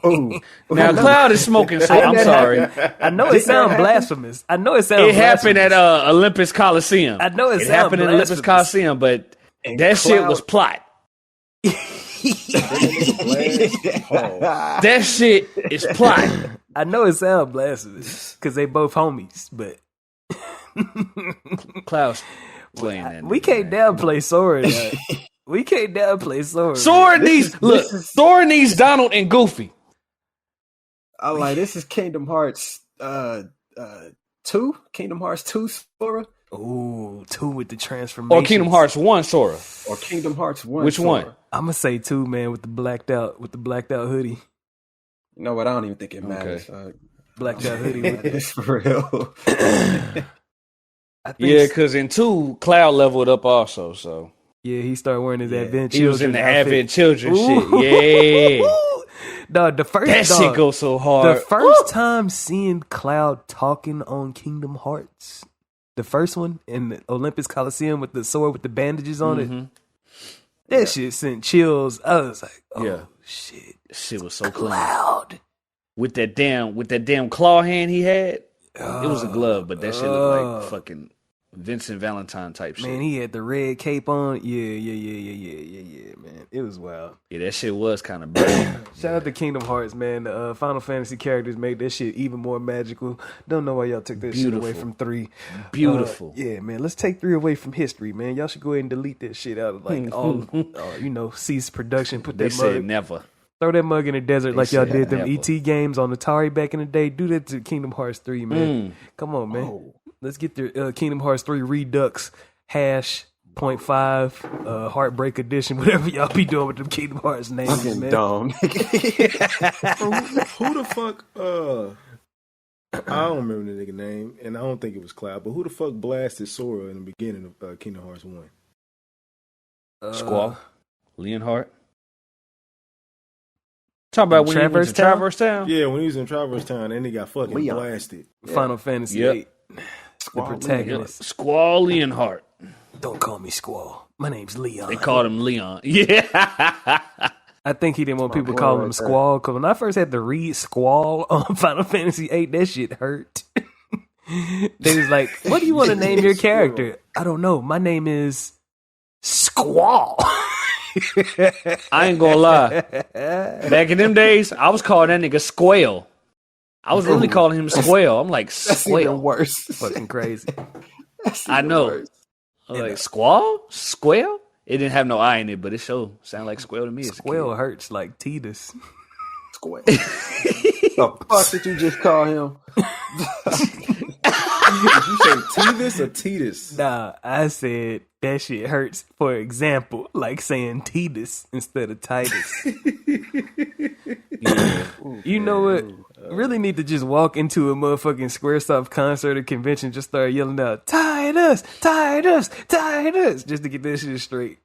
Ooh. Now Cloud is smoking, so I'm sorry. I know it sounds blasphemous. It happened at Olympus Coliseum. I know it happened at Olympus Coliseum, but that shit was plot. That shit is plot. I know it sounds blasphemous because they both homies, but Cloud's playing that. We can't downplay Sora. We can't downplay Sora. Sora needs Donald and Goofy. I like this is Kingdom Hearts 2? Kingdom Hearts 2 Sora? Ooh, 2 with the transformation. Or Kingdom Hearts 1 Sora. Or Kingdom Hearts 1 Which Sora. one? I'm gonna say 2, man, with the blacked out hoodie. You know what? I don't even think it matters. Blacked out hoodie with it's for real. Yeah, because in 2, Cloud leveled up also, so. Yeah, he started wearing his Advent He Children was in the outfit. Advent Children shit. Yeah. Dog, that shit goes so hard. The first time seeing Cloud talking on Kingdom Hearts, the first one in the Olympus Coliseum with the sword with the bandages on it. That shit sent chills. I was like, oh shit. Shit was so clean. Loud. With that damn claw hand he had. It was a glove, but that shit looked like fucking Vincent Valentine type shit. Man, he had the red cape on. Yeah, man. It was wild. Yeah, that shit was kind of bad. Shout out to Kingdom Hearts, man. The Final Fantasy characters made that shit even more magical. Don't know why y'all took that shit away from 3. Beautiful. Yeah, man. Let's take 3 away from history, man. Y'all should go ahead and delete that shit out of like all, cease production. Put that They said never. Throw that mug in the desert like y'all did them never. ET games on Atari back in the day. Do that to Kingdom Hearts 3, man. Come on, man. Oh. Let's get the Kingdom Hearts 3 Redux #.5 Heartbreak Edition, whatever y'all be doing with them Kingdom Hearts names, Fucking man. dumb. Who the fuck? I don't remember the nigga name, and I don't think it was Cloud. But who the fuck blasted Sora in the beginning of Kingdom Hearts 1? Squall. Leonhardt. Talk about when he went to Traverse Town? Yeah, when he was in Traverse Town, and he got fucking blasted. Final Fantasy 8. The protagonist. Squall Leonhardt. Don't call me Squall. My name's Leon. They called him Leon. Yeah. I think he didn't want people calling him Squall, because when I first had to read Squall on Final Fantasy 8, that shit hurt. They was like, what do you want to name your character? I don't know. My name is Squall. I ain't gonna lie. Back in them days, I was calling that nigga Squail. I was really calling him Squail. I'm like, That's even Squail. worse. Fucking crazy. I know. Worse. I was like, Squall? Squail? It didn't have no I in it, but it sure sounded like Squail to me. Squail hurts like Titus. Square. The fuck did you just call him? Did you say Titus or Titus? Nah, I said that shit hurts. For example, like saying Titus instead of Titus. You know what? Really need to just walk into a motherfucking Squaresoft concert or convention, just start yelling out, Titus, Titus, Titus, just to get that shit straight.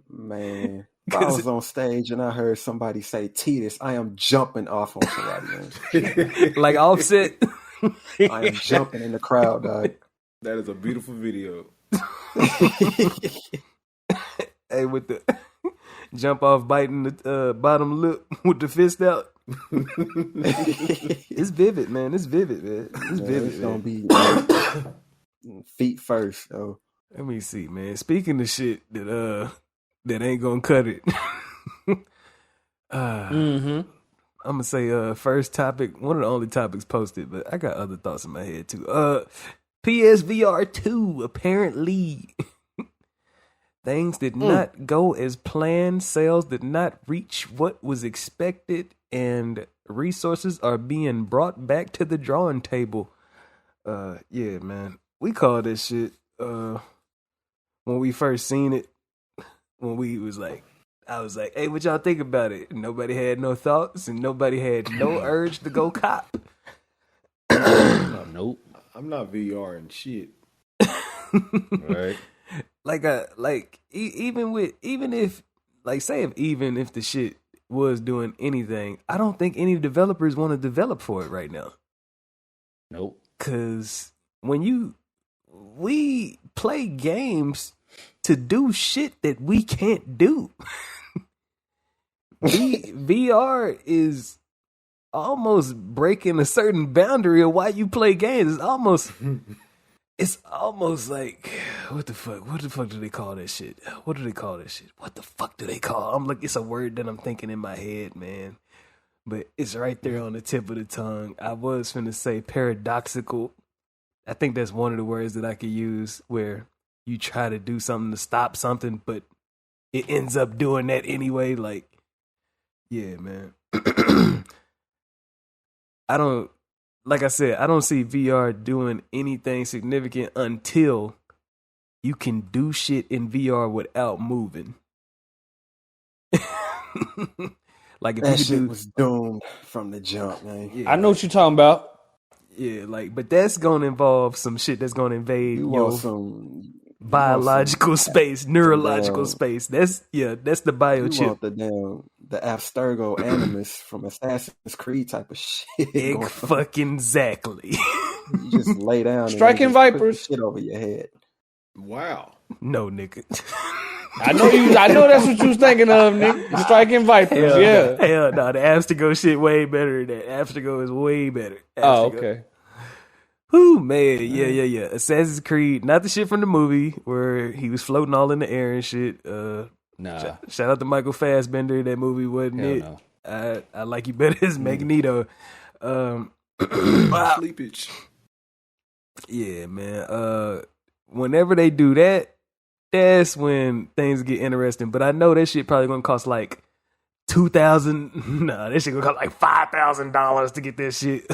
Man, if I was on stage and I heard somebody say Titus, I am jumping off on somebody, man. Like Offset. I am jumping in the crowd, dog. That is a beautiful video. Hey, with the jump off biting the bottom lip with the fist out. It's vivid, man. It's vivid, man. It's vivid. It's gonna be feet first. So let me see, man. Speaking of shit that ain't gonna cut it. I'm gonna say first topic, one of the only topics posted, but I got other thoughts in my head too. PSVR 2 apparently. Things did not go as planned. Sales did not reach what was expected, and resources are being brought back to the drawing table. Yeah, man. We call this shit when we first seen it. When we was like, I was like, "Hey, what y'all think about it?" And nobody had no thoughts, and nobody had no urge to go cop. Nope. I'm not VR and shit. Right. Even if the shit was doing anything, I don't think any developers want to develop for it right now. Nope. Cause when we play games to do shit that we can't do. VR is almost breaking a certain boundary of why you play games. It's almost like, what the fuck do they call that shit? What do they call that shit? What the fuck do they call? I'm like, it's a word that I'm thinking in my head, man. But it's right there on the tip of the tongue. I was finna say paradoxical. I think that's one of the words that I could use where you try to do something to stop something, but it ends up doing that anyway. Like, yeah, man. Like I said, I don't see VR doing anything significant until you can do shit in VR without moving. Like if that you shit was doomed from the jump, man. Yeah, I know what you're talking about. Yeah, but that's gonna involve some shit that's gonna invade your biological space, neurological space. That's the biochip. You want the Abstergo Animus from Assassin's Creed type of shit. Fucking exactly. You just lay down Striking and Vipers put shit over your head. Wow. No, nigga. I know that's what you was thinking of, nigga. Striking Vipers, yeah. Hell no, the Abstergo shit way better than that. Abstergo is way better. Oh, Abstergo. okay. Whoo, man. Yeah. Assassin's Creed, not the shit from the movie where he was floating all in the air and shit. Nah. Shout out to Michael Fassbender. That movie wasn't Hell it. No. I like you better as Magneto. Sleepage. Yeah, man. Whenever they do that, that's when things get interesting. But I know that shit probably gonna cost like $2,000. Nah, that shit gonna cost like $5,000 to get that shit.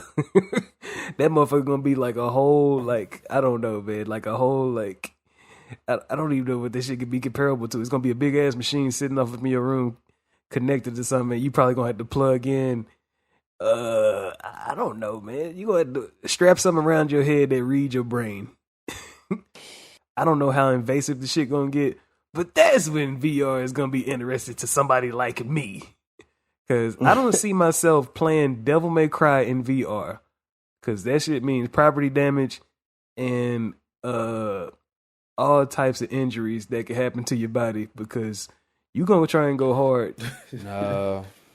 That motherfucker gonna be like a whole, like, I don't know, man, like a whole, like, I don't even know what this shit could be comparable to. It's gonna be a big ass machine sitting off of your room, connected to something. You probably gonna have to plug in. I don't know, man. You gonna have to strap something around your head that reads your brain. I don't know how invasive the shit gonna get, but that's when VR is gonna be interesting to somebody like me. Cause I don't see myself playing Devil May Cry in VR. Cause that shit means property damage and all types of injuries that can happen to your body because you gonna try and go hard.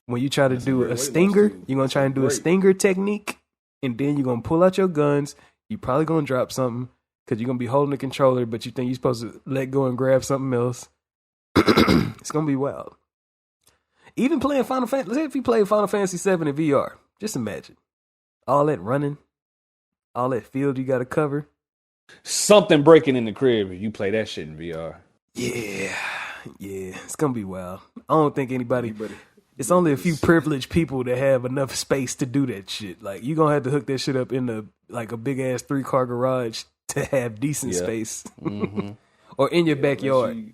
When you try to do a stinger, you're gonna try and do a stinger technique, and then you're gonna pull out your guns. You probably gonna drop something. Because you're going to be holding the controller, but you think you're supposed to let go and grab something else. It's going to be wild. Even playing Final Fantasy. Let's say if you play Final Fantasy 7 in VR. Just imagine. All that running. All that field you got to cover. Something breaking in the crib if you play that shit in VR. Yeah. It's going to be wild. I don't think anybody... It's only a few privileged people that have enough space to do that shit. Like, you're going to have to hook that shit up in a big-ass 3-car garage to have decent space. Mm-hmm. Or in your backyard.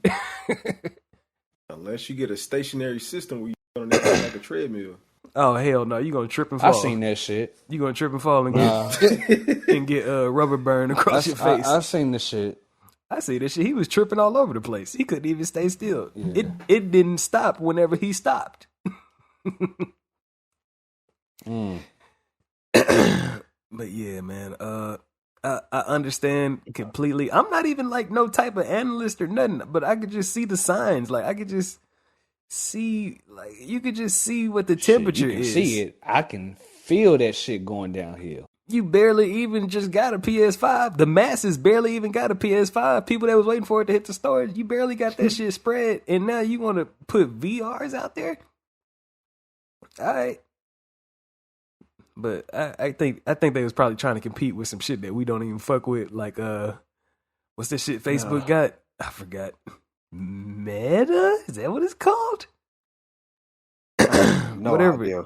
Unless you get a stationary system where you're on that like a treadmill. Oh, hell no. You're going to trip and fall. I've seen that shit. You're going to trip and fall and get rubber burn across your face. I've seen this shit. I see this shit. He was tripping all over the place. He couldn't even stay still. Yeah. It didn't stop whenever he stopped. But yeah, man. I understand completely. I'm not even like no type of analyst or nothing, but I could just see the signs. Like I could just see, like you could just see what the temperature is. See it. I can feel that shit going downhill. You barely even just got a PS5. The masses barely even got a PS5. People that was waiting for it to hit the stores, you barely got that shit spread, and now you want to put VRs out there. All right. But I think they was probably trying to compete with some shit that we don't even fuck with. Like, what's this shit Facebook got? I forgot. Meta? Is that what it's called? No Whatever. idea.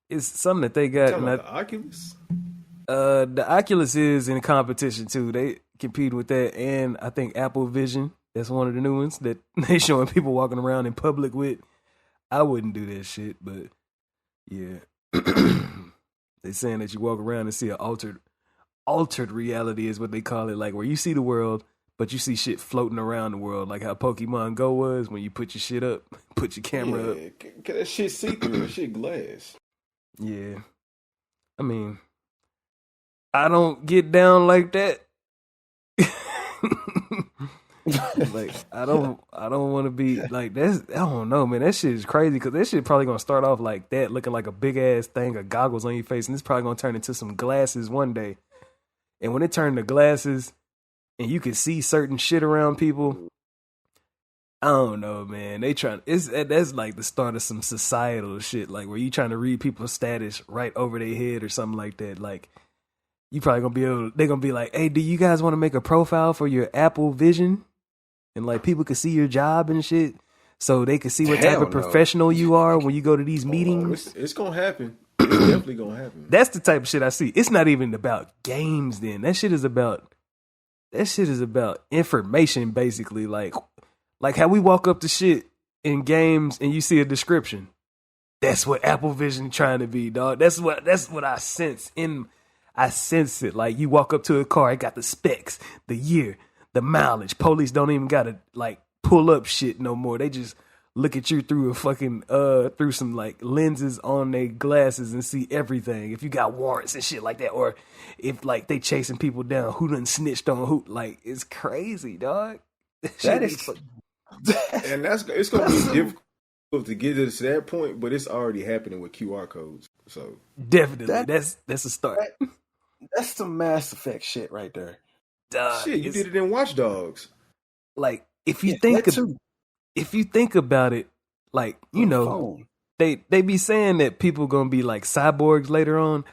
It's something that they got. The Oculus? The Oculus is in competition too. They compete with that, and I think Apple Vision. That's one of the new ones that they showing people walking around in public with. I wouldn't do that shit, but yeah. They saying that you walk around and see an altered reality is what they call it, like where you see the world, but you see shit floating around the world, like how Pokemon Go was when you put your shit up, put your camera up. Can that shit see through? That shit glass. Yeah, I mean, I don't get down like that. Like I don't want to be like that's. I don't know, man. That shit is crazy because that shit probably gonna start off like that, looking like a big ass thing of goggles on your face, and it's probably gonna turn into some glasses one day. And when it turned to glasses, and you can see certain shit around people, I don't know, man. They trying. That's like the start of some societal shit, like where you trying to read people's status right over their head or something like that. Like you probably gonna be able. They're gonna be like, "Hey, do you guys want to make a profile for your Apple Vision?" And like people can see your job and shit, so they can see what type of professional you are when you go to these meetings. It's gonna happen. It's definitely gonna happen. That's the type of shit I see. It's not even about games. Then that shit is about information, basically. Like how we walk up to shit in games and you see a description. That's what Apple Vision trying to be, dog. That's what I sense I sense it. Like you walk up to a car, it got the specs, the year, the mileage. Police don't even gotta like pull up shit no more. They just look at you through a fucking through some like lenses on their glasses and see everything. If you got warrants and shit like that, or if like they chasing people down, who done snitched on who, like it's crazy, dog. That is, and it's gonna be difficult to get us to that point, but it's already happening with QR codes. So definitely, that's a start. That's some Mass Effect shit right there. Shit, you did it in Watch Dogs. Like if you think about it, like you know, they be saying that people gonna be like cyborgs later on.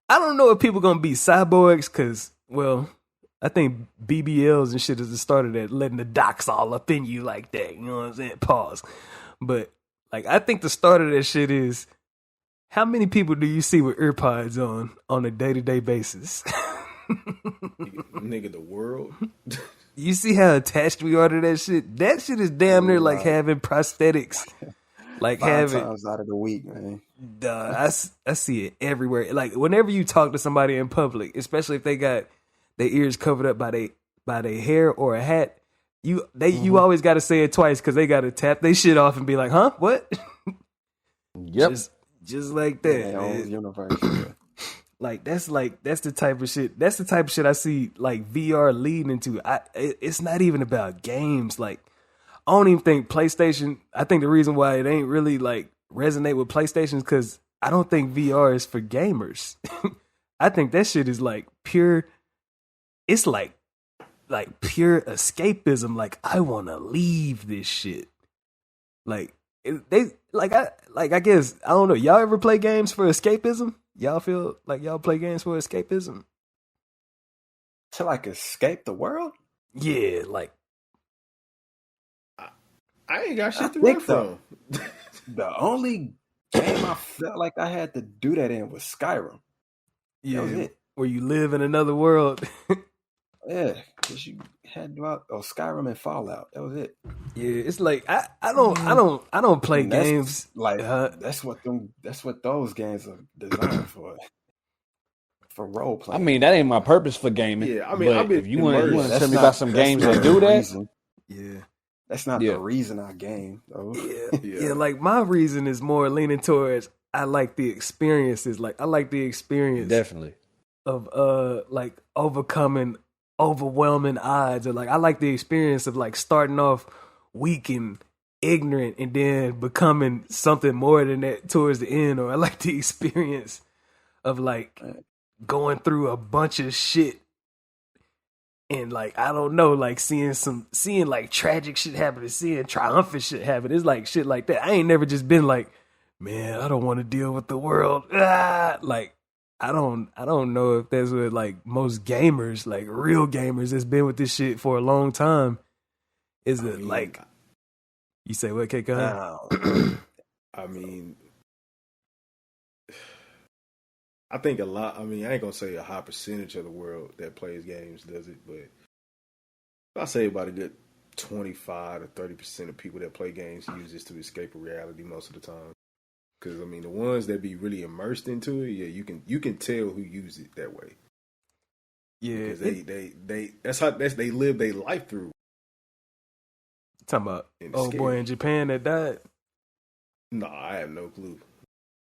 I don't know if people gonna be cyborgs because, well, I think BBLs and shit is the start of that, letting the docs all up in you like that. You know what I'm saying? Pause. But like, I think the start of that shit is, how many people do you see with earpods on a day-to-day basis? Nigga, the world. You see how attached we are to that shit? That shit is damn near like having prosthetics. Like 5 times out of the week, man. I see it everywhere. Like whenever you talk to somebody in public, especially if they got their ears covered up by their hair or a hat, you always got to say it twice because they got to tap their shit off and be like, "Huh? What?" Yep. Just like that. Yeah, universe. Yeah. Like that's the type of shit. That's the type of shit I see like VR leading into. It's not even about games. Like I don't even think PlayStation. I think the reason why it ain't really like resonate with PlayStation is because I don't think VR is for gamers. I think that shit is like pure. It's like pure escapism. Like I want to leave this shit. Like I guess I don't know. Y'all ever play games for escapism? Y'all feel like y'all play games for escapism? To like escape the world? Yeah, like I ain't got shit to run from. The only game I felt like I had to do that in was Skyrim. Yeah, that was it. Where you live in another world. Yeah, because you had to go out Skyrim and Fallout. That was it. Yeah, it's like I don't play games like that's what those games are designed for. For role playing. I mean, that ain't my purpose for gaming. Yeah, I mean, if you want to tell me about some games that do that, reason. Yeah. That's not the reason I game, though. Yeah, like my reason is more leaning towards I like the experiences. Like I like the experience definitely of like overcoming overwhelming odds, or like I like the experience of like starting off weak and ignorant and then becoming something more than that towards the end. Or I like the experience of like going through a bunch of shit and like I don't know, like seeing like tragic shit happen and seeing triumphant shit happen. It's like shit like that. I ain't never just been like, man, I don't want to deal with the world. Like I don't know if that's what like most gamers, like real gamers that's been with this shit for a long time. Is it like you say what, K-Con? I mean, I think a lot. I mean, I ain't gonna say a high percentage of the world that plays games does it, but I say about a good 25 to 30% of people that play games use this to escape a reality most of the time. Because I mean, the ones that be really immersed into it, yeah, you can tell who use it that way. Yeah, because they live their life through. Talking about boy in Japan that died. No, I have no clue.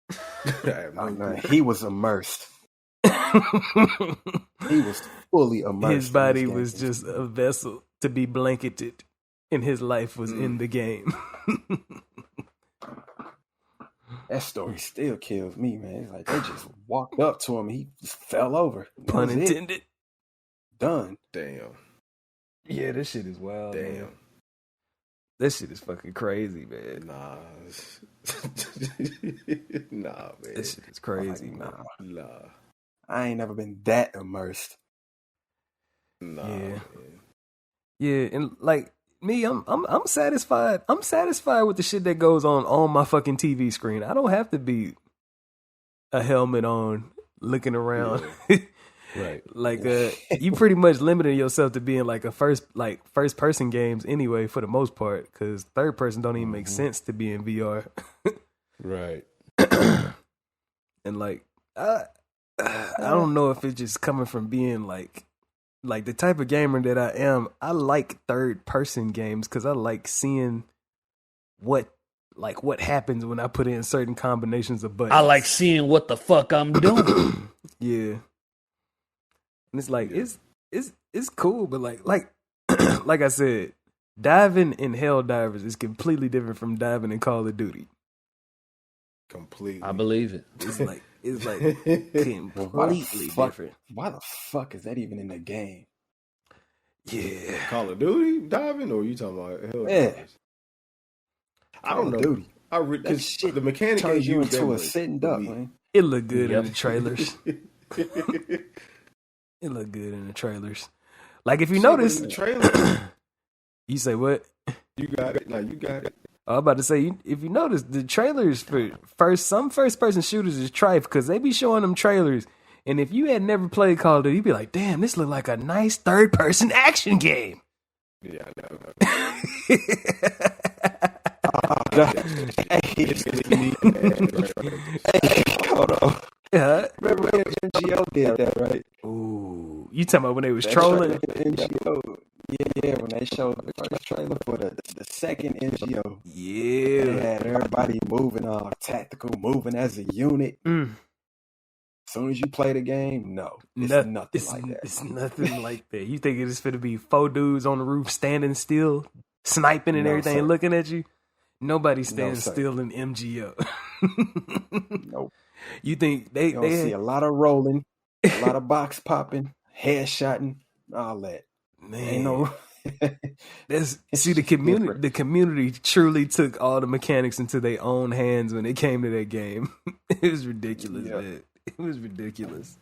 I have no clue. He was immersed. He was fully immersed. His body was just a vessel to be blanketed, and his life was in the game. That story still kills me, man. It's like they just walked up to him, he just fell over. Pun intended. Done. Damn. Yeah, this shit is wild. Damn. Man. This shit is fucking crazy, man. Nah. Nah, man. This shit is crazy, like, man. Nah. I ain't never been that immersed. Nah. Yeah. Man. Yeah, and like me, I'm satisfied. I'm satisfied with the shit that goes on my fucking TV screen. I don't have to be a helmet on looking around. Yeah. right? Like you pretty much limiting yourself to being like first person games anyway for the most part, because third person don't even make sense to be in VR. Right. And like I don't know if it's just coming from being like the type of gamer that I am. I like third person games because I like seeing what happens when I put in certain combinations of buttons. I like seeing what the fuck I'm doing. Yeah. And it's like it's cool, but like like I said, Diving in Helldivers is completely different from diving in Call of Duty. Completely. I believe it. It's like completely different. Why the fuck is that even in the game? Yeah. Call of Duty diving, or you talking about Helldivers? Yeah. I don't know. Duty. Because the mechanic turns you used into a sitting duck, man. It looked good Yep. in the trailers. It looked good in the trailers. Like if you notice, in the trailer, you say what? you got it. Like you got it. I was about to say, if you notice, the trailers for some first person shooters is trife because they be showing them trailers, and if you had never played Call of Duty, you'd be like, "Damn, this look like a nice third person action game." Yeah, I know. Hold on. Yeah. Remember when NGO did that, right? Ooh, you talking about when they was trolling? NGO. Yeah, when they showed the first trailer for the second NGO. Yeah. They had everybody moving, tactical, moving as a unit. As soon as you play the game, no. It's nothing like that. It's nothing like that. You think it's going to be 4 dudes on the roof standing still, sniping and everything, sir. looking at you? Nobody stands sir. still in MGO. Nope. You think they see a lot of rolling, a lot of box popping, headshotting, all that. Man, Ain't no. the community. The community truly took all the mechanics into their own hands when it came to that game. It was ridiculous, man. It was ridiculous.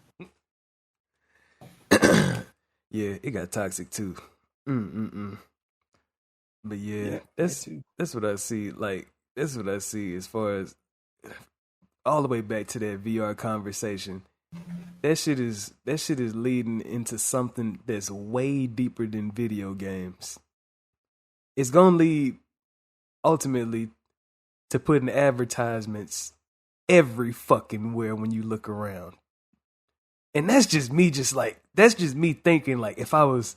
Yeah, it got toxic too. But yeah, that's what I see. Like that's what I see as far as all the way back to that VR conversation. That shit is leading into something that's way deeper than video games. It's gonna lead ultimately to putting advertisements every fucking where when you look around. And that's just me thinking like if I was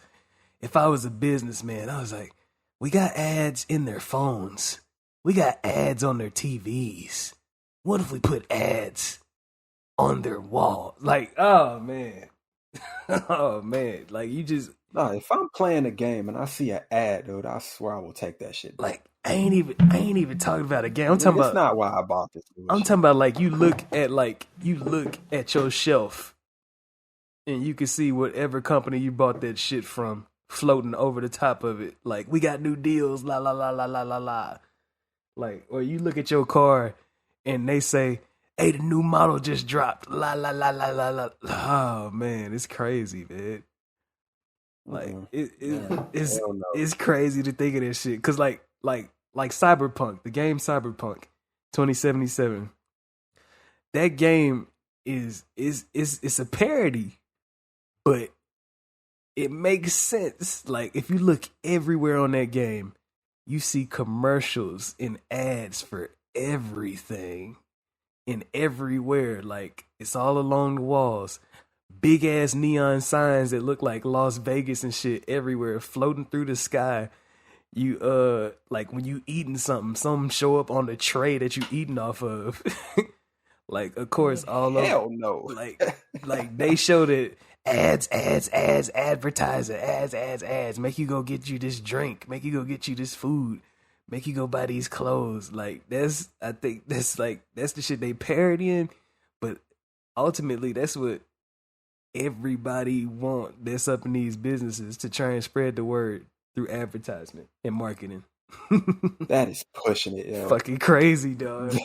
a businessman, I was like, we got ads in their phones. We got ads on their TVs. What if we put ads on their wall? Like, oh man. Oh man. Like you just No, if I'm playing a game and I see an ad, dude, I swear I will take that shit. Like I ain't even talking about a game. I'm talking about it's not why I bought this. I'm talking about like you look at your shelf and you can see whatever company you bought that shit from floating over the top of it. Like, we got new deals, la la la la la la la. Like, or you look at your car and they say, hey, the new model just dropped. La la la la la la. Oh man, it's crazy, man. Like it's crazy to think of this shit. Cause like Cyberpunk, the game Cyberpunk 2077. That game is a parody, but it makes sense. Like if you look everywhere on that game, you see commercials and ads for everything and everywhere. Like it's all along the walls. Big ass neon signs that look like Las Vegas and shit everywhere, floating through the sky. You like when you eating something show up on the tray that you eating off of. Like of course all over. Hell no. Like they showed it ads, advertising, ads, make you go get you this drink, make you go get you this food, make you go buy these clothes. Like I think that's the shit they parodying, but ultimately that's what everybody want that's up in these businesses to try and spread the word through advertisement and marketing. That is pushing it, yo. Fucking crazy, dog.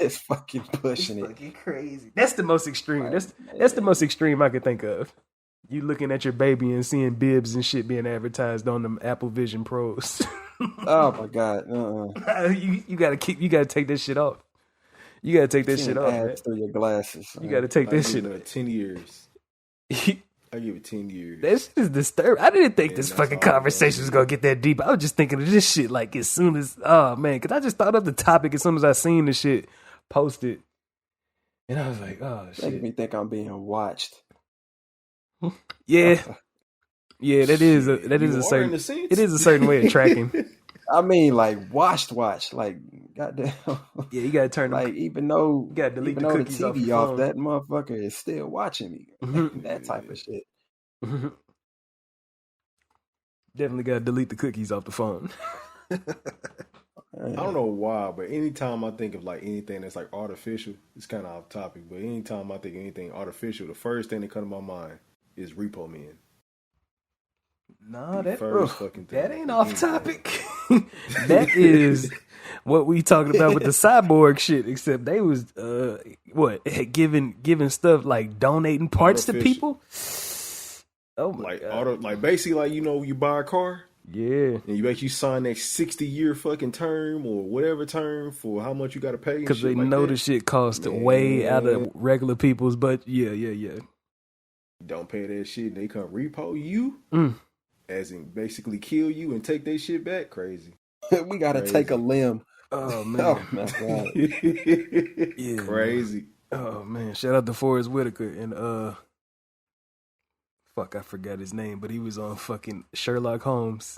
It's fucking pushing it. Fucking crazy. That's the most extreme. That's the most extreme I could think of. You looking at your baby and seeing bibs and shit being advertised on them Apple Vision Pros. Oh my god. You gotta take this shit off. You gotta take this shit off, man. Through your glasses. You gotta take this shit off. 10 years. I give it 10 years. That shit is disturbing. I didn't think this fucking conversation was gonna get that deep. I was just thinking of this shit like as soon as, oh man, because I just thought of the topic as soon as I seen the shit posted. And I was like, oh shit. Making me think I'm being watched. Yeah. Yeah, it is a certain way of tracking. I mean, like watch, like goddamn. Yeah, you gotta turn like even though you gotta delete the cookies TV off your phone. that motherfucker is still watching me. That type of shit. Definitely got to delete the cookies off the phone. I don't know why, but anytime I think of like anything that's like artificial, it's kind of off topic. But anytime I think of anything artificial, the first thing that comes to my mind is Repo Man. No, that ain't off topic. That is what we talking about with the cyborg shit. Except they was giving stuff like donating parts to people. Oh my god! Like basically, like you buy a car. Yeah. And you sign that 60-year fucking term or whatever term for how much you got to pay. Because they know the shit costs way out of regular people's budget. Yeah. Don't pay that shit. They come repo you, as in basically kill you and take their shit back. Crazy. We got to take a limb. Oh, man. Oh, my God. Yeah, crazy. Man. Oh, man. Shout out to Forrest Whitaker and, fuck, I forgot his name, but he was on fucking Sherlock Holmes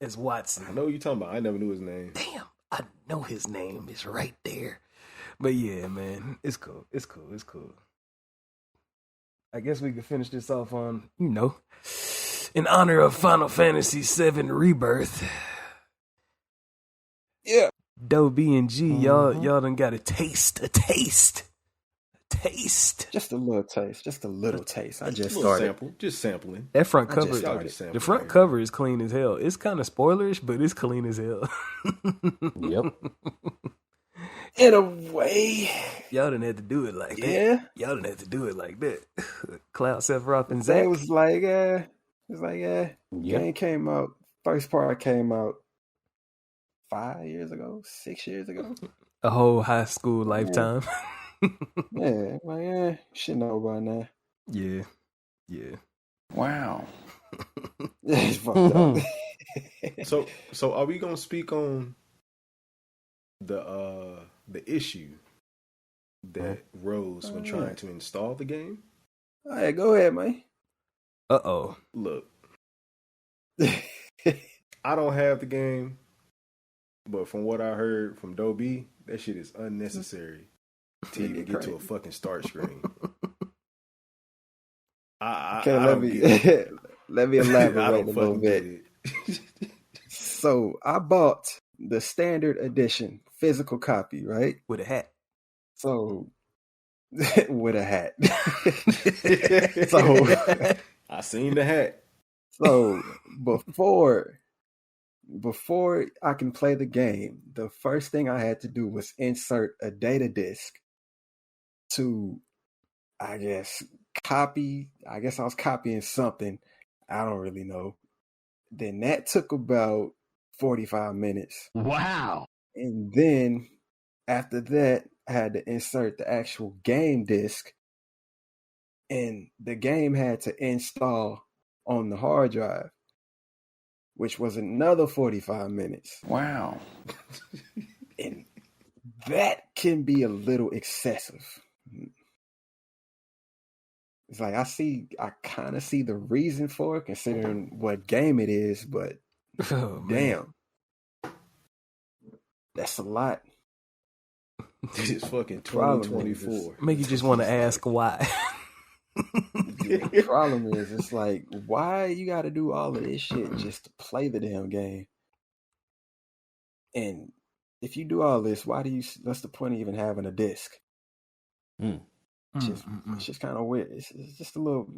as Watson. I know what you're talking about. I never knew his name. Damn, I know his name. It's right there. But yeah, man, it's cool. It's cool. I guess we could finish this off on, in honor of Final Fantasy VII Rebirth. Yeah. Doe B and G, y'all done got a taste. Just a little taste. I just started. Just sampling. That front cover, the front cover is clean as hell. It's kind of spoilerish, but it's clean as hell. Yep. In a way. Y'all didn't have to do it like that. Yeah. Y'all didn't have to do it like that. Cloud, Sephiroth, and Zack. It was like, game came out, first part came out 5 years ago, 6 years ago. A whole high school lifetime. Yeah, should know by now. Yeah. Wow. It's fucked up. So are we gonna speak on the issue that rose when trying to install the game? All right, go ahead, man. Uh-oh. Look, I don't have the game, but from what I heard from Dobie, that shit is unnecessary to even get to a fucking start screen. Let me elaborate a little bit. So I bought the standard edition physical copy, right? With a hat. So with a hat. So I seen the hat. So before I can play the game, the first thing I had to do was insert a data disk to, I guess I was copying something. I don't really know. Then that took about 45 minutes. Wow. And then after that, I had to insert the actual game disc, and the game had to install on the hard drive, which was another 45 minutes. Wow. And that can be a little excessive. It's like I kind of see the reason for it, considering what game it is, but damn, that's a lot. It's fucking 2024. Make you just want to ask why. The problem is, it's like, why you got to do all of this shit just to play the damn game? And if you do all this, what's the point of even having a disc? It's just kind of weird. It's just a little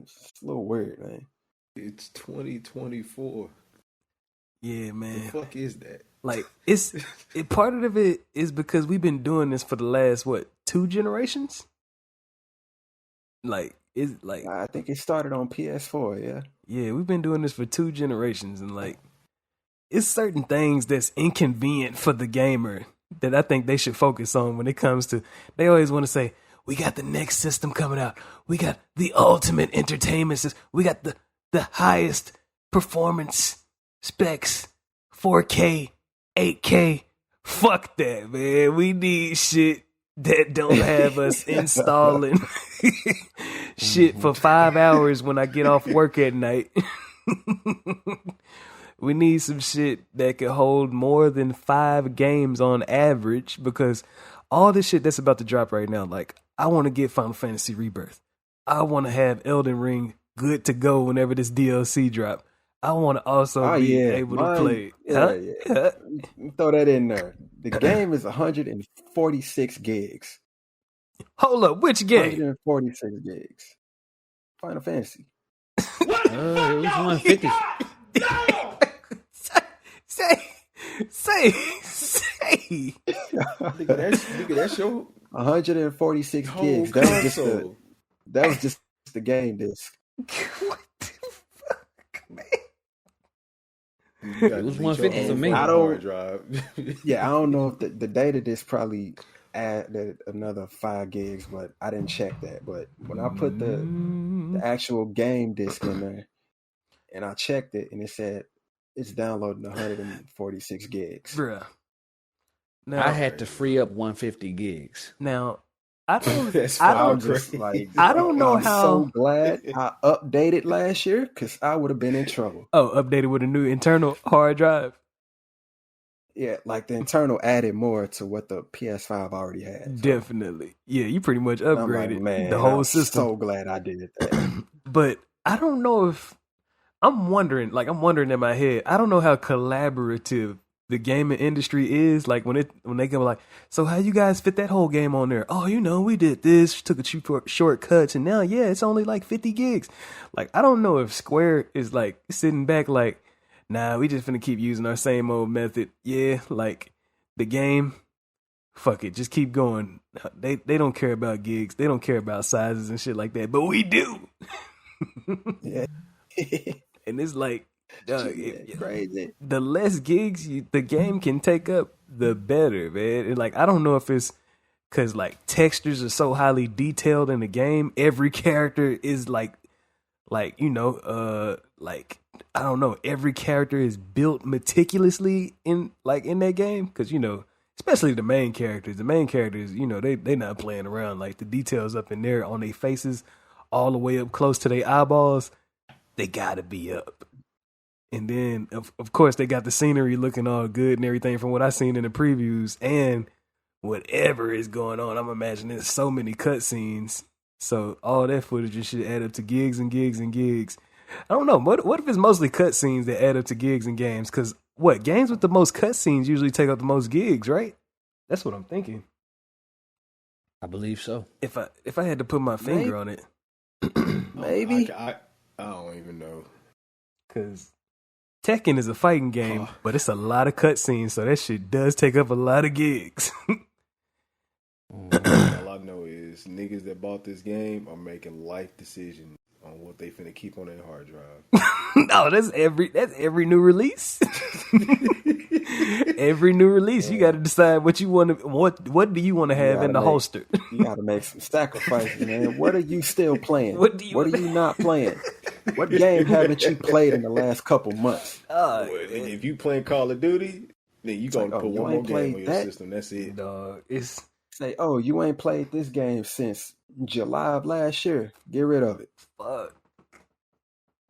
weird, man. It's 2024. Yeah, man. The fuck is that? Like, part of it is because we've been doing this for the last 2 generations. Like, I think it started on PS4. Yeah, we've been doing this for 2 generations, and like, it's certain things that's inconvenient for the gamer that I think they should focus on when it comes to. They always want to say, we got the next system coming out. We got the ultimate entertainment system. We got the highest performance specs, 4K, 8K. Fuck that, man. We need shit that don't have us installing shit for 5 hours when I get off work at night. We need some shit that can hold more than 5 games on average, because all this shit that's about to drop right now, like, I want to get Final Fantasy Rebirth. I want to have Elden Ring good to go whenever this DLC drop. I want to also be able to play. Yeah. Throw that in there. The game is 146 gigs. Hold up, which game? 146 gigs. Final Fantasy. What? It was 150. Say. That's your 146 gigs. That was just the game disc. What the fuck, man? It was 150 for me. I don't know if the data disc probably added another 5 gigs, but I didn't check that. But when I put the actual game disc in there and I checked it, and it said it's downloading 146 gigs. Bruh. Now, I had to free up 150 gigs. Now, I don't know I'm how. so glad I updated last year because I would have been in trouble. Oh, updated with a new internal hard drive. Yeah, like the internal added more to what the PS5 already had. So. Definitely. Yeah, you pretty much upgraded the whole system. So glad I did that. But I don't know if I'm wondering in my head, I don't know how collaborative the gaming industry is. Like when they come like, so how you guys fit that whole game on there? Oh, we did this, took a few shortcuts, and now it's only like 50 gigs. Like I don't know if Square is like sitting back like, nah, we just finna keep using our same old method. Yeah, like the game, fuck it, just keep going. They don't care about gigs, they don't care about sizes and shit like that, but we do. Yeah. And it's like, crazy. The less gigs the game can take up, the better, man. And like, I don't know if it's because like textures are so highly detailed in the game. Every character is like I don't know. Every character is built meticulously in that game because especially the main characters. The main characters, they not playing around. Like the details up in there on their faces, all the way up close to their eyeballs, they gotta be up. And then, of course, they got the scenery looking all good and everything from what I seen in the previews. And whatever is going on, I'm imagining there's so many cutscenes. So all that footage should add up to gigs and gigs and gigs. I don't know. What if it's mostly cutscenes that add up to gigs and games? Because games with the most cutscenes usually take up the most gigs, right? That's what I'm thinking. I believe so. If I had to put my finger on it, maybe I don't even know. Because Tekken is a fighting game, but it's a lot of cutscenes, so that shit does take up a lot of gigs. All I know is niggas that bought this game are making life decisions on what they finna keep on their hard drive. No, that's every new release. Every new release, you got to decide what you want to. What do you want to have in the holster? You got to make some sacrifices, man. What are you still playing? What are you not playing? What game haven't you played in the last couple months? If you playing Call of Duty, then you gonna put one more game on your system. That's it. Dog, it's say, you ain't played this game since July of last year. Get rid of it. Fuck.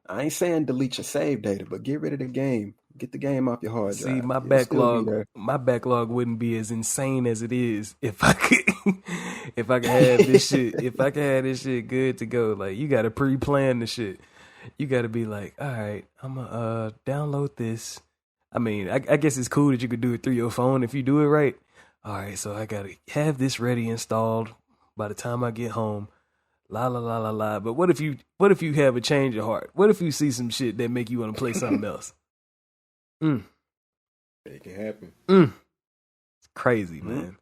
I ain't saying delete your save data, but get rid of the game. Get the game off your hard drive. See, my backlog wouldn't be as insane as it is if I could have this shit. If I could have this shit good to go. Like, you got to pre-plan the shit. You got to be like, all right, I'm gonna download this. I mean, I guess it's cool that you could do it through your phone if you do it right. All right, so I gotta have this ready installed by the time I get home. La la la la la. But what if you have a change of heart? What if you see some shit that make you want to play something else? It can happen. It's crazy, man.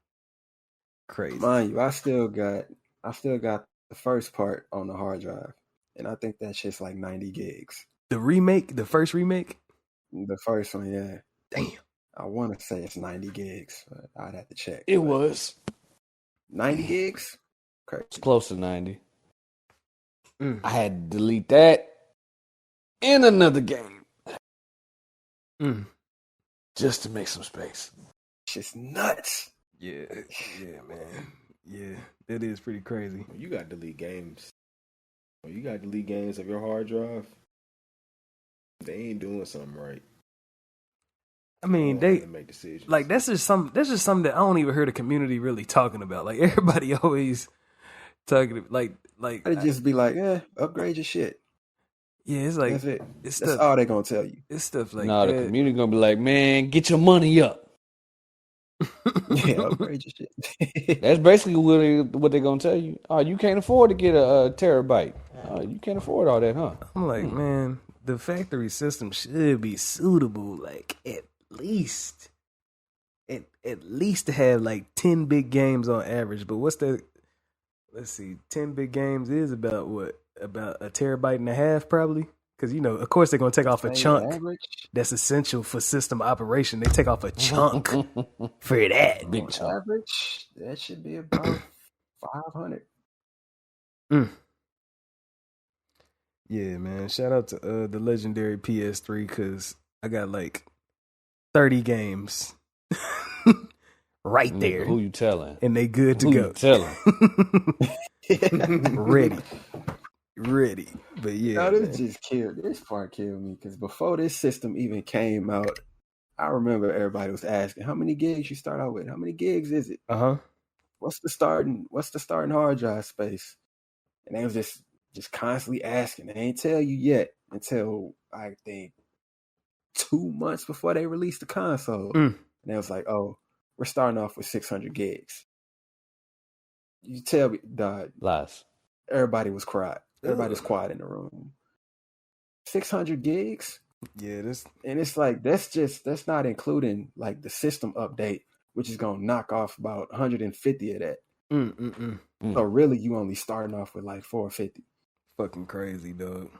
Crazy. Mind you, I still got the first part on the hard drive, and I think that shit's like 90 gigs. The first remake? The first one, yeah. Damn. I want to say it's 90 gigs, but I'd have to check. It was 90 gigs? Okay. It's close to 90. I had to delete that in another game. Just to make some space. It's just nuts. Yeah, man. Yeah, that is pretty crazy. You got to delete games. You got to delete games of your hard drive. They ain't doing something right. I mean, they make decisions. Like that's just something that I don't even hear the community really talking about. Like everybody always talking like I'd just be like, upgrade your shit. Yeah, it's like That's it. It's That's stuff. all they're gonna tell you. It's stuff like No, that. the community gonna be like, man, get your money up. Yeah, upgrade your shit. That's basically what they're gonna tell you. Oh, you can't afford to get a terabyte. You can't afford all that, huh? I'm like, man, the factory system should be suitable. Like at least to have like 10 big games on average. But what's the? Let's see, 10 big games is about what? About a terabyte and a half, probably. Because of course they're gonna take off a chunk that's essential for system operation. They take off a chunk for that. Big chunk. Average, that should be about 500. Yeah, man. Shout out to the legendary PS3 because I got like 30 games right there. Who you telling? And they good to Who go. you telling? Ready. But yeah. No, this part killed me because before this system even came out, I remember everybody was asking, how many gigs you start out with? How many gigs is it? What's the starting hard drive space? And they was just constantly asking. They ain't tell you yet until I think 2 months before they released the console. And they was like, oh, we're starting off with 600 gigs. You tell me, dog. Lies. Everybody was quiet. Everybody's quiet in the room. 600 gigs? Yeah, and it's like that's not including like the system update, which is gonna knock off about 150 of that. So really, you only starting off with like 450. Fucking crazy, dog.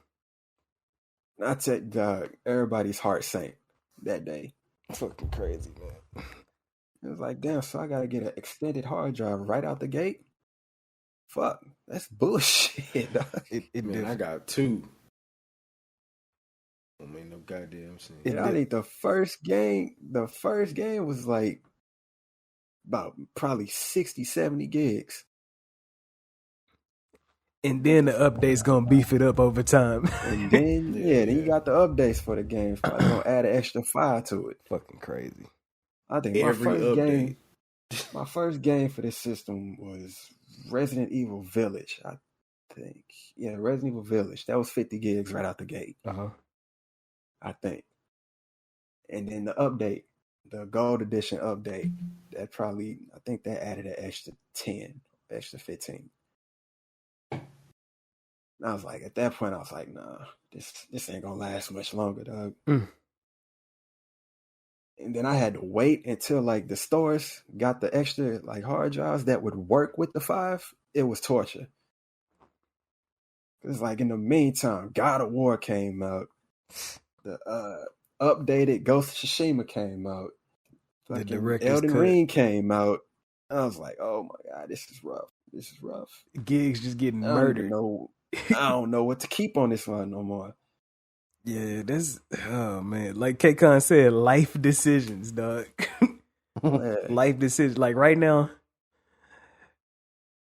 I tell dog, everybody's heart sank that day. Fucking crazy, man. It was like, damn, so I gotta get an extended hard drive right out the gate. Fuck, that's bullshit. Dog. Man, I got 2. Don't make no goddamn sense. And I think the first game was like about probably 60, 70 gigs. And then the update's gonna beef it up over time. And then then you got the updates for the games. Probably gonna add an extra 5 to it. Fucking crazy. I think my first game for this system was Resident Evil Village, I think. Yeah, Resident Evil Village. That was 50 gigs right out the gate. I think. And then the update, the Gold Edition update, I think that added an extra 10, extra 15. And I was like, at that point, I was like, nah, this ain't gonna last much longer, dog. And then I had to wait until like the stores got the extra like hard drives that would work with the 5. It was torture. It's like in the meantime, God of War came out. The updated Ghost of Tsushima came out. The director's Elden cut. Ring came out. I was like, oh my God, this is rough. Gigs just getting murdered. I don't know what to keep on this one no more. Yeah, oh man. Like K-Con said, life decisions, dog. Life decisions. Like right now,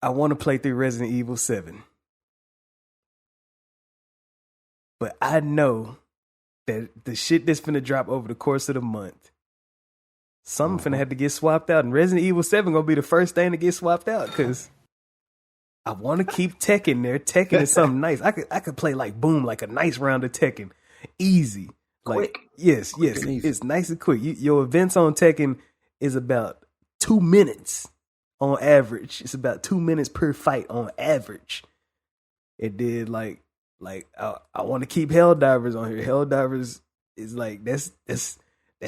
I want to play through Resident Evil 7. But I know that the shit that's finna drop over the course of the month, something finna have to get swapped out. And Resident Evil 7 gonna be the first thing to get swapped out because I want to keep Tekken there. Tekken is something nice. I could play like boom, like a nice round of Tekken. Easy. Like Quick. Yes. It's nice and quick. Your events on Tekken is about 2 minutes on average. It's about 2 minutes per fight on average. It did like I want to keep Helldivers on here. Helldivers is like that's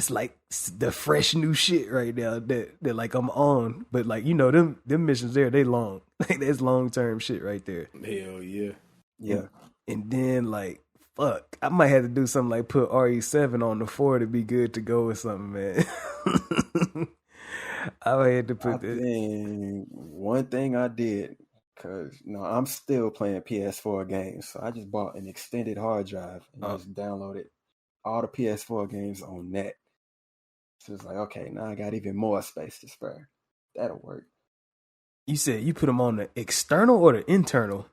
like the fresh new shit right now that like I'm on. But like them missions there, they long. Like that's long term shit right there. Hell yeah. Yeah. And then like fuck, I might have to do something like put RE7 on the 4 to be good to go or something, man. I had to put that. One thing I did, because I'm still playing PS4 games, so I just bought an extended hard drive and just downloaded all the PS4 games on net. So it's like, okay, now I got even more space to spare. That'll work. You said you put them on the external or the internal?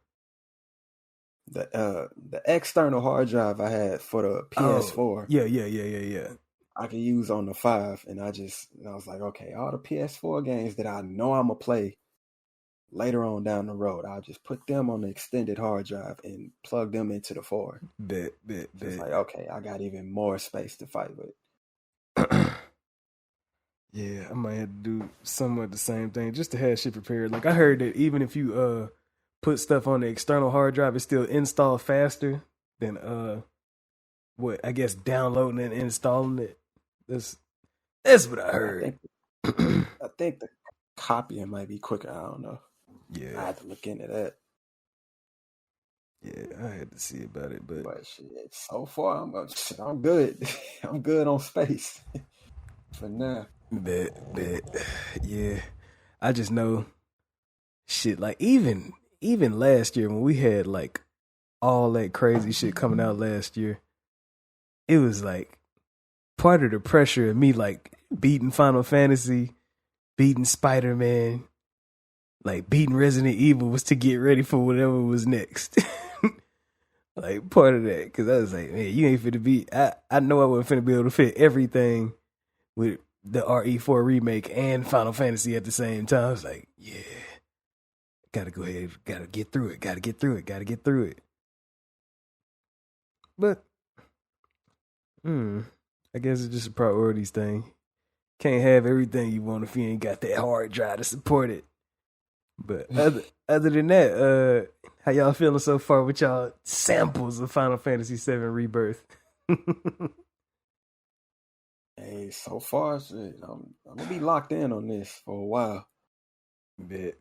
The external hard drive I had for the PS4. Yeah. I can use on the 5, and I was like, okay, all the PS4 games that I know I'm gonna play, later on down the road, I'll just put them on the extended hard drive and plug them into the 4. Bet. It's like, okay, I got even more space to fight with. Yeah, I might have to do somewhat the same thing just to have shit prepared. Like I heard that even if you put stuff on the external hard drive, it's still install faster than I guess downloading and installing it. That's what I heard. I think the copying might be quicker. I don't know. Yeah, I have to look into that. Yeah, I had to see about it, but shit, so far I'm good. I'm good on space for now. Bet. Yeah, I just know shit. Like even last year when we had like all that crazy shit coming out last year, it was like part of the pressure of me like beating Final Fantasy, beating Spider-Man, like beating Resident Evil was to get ready for whatever was next. Like part of that, because I was like, man, you ain't finna beat. I know I wasn't finna be able to fit everything with the RE4 remake and Final Fantasy at the same time. I was like, yeah, gotta go ahead, gotta get through it. But, I guess it's just a priorities thing. Can't have everything you want if you ain't got that hard drive to support it. But other than that, how y'all feeling so far with y'all samples of Final Fantasy VII Rebirth? Hey, so far, shit, I'm gonna be locked in on this for a while. This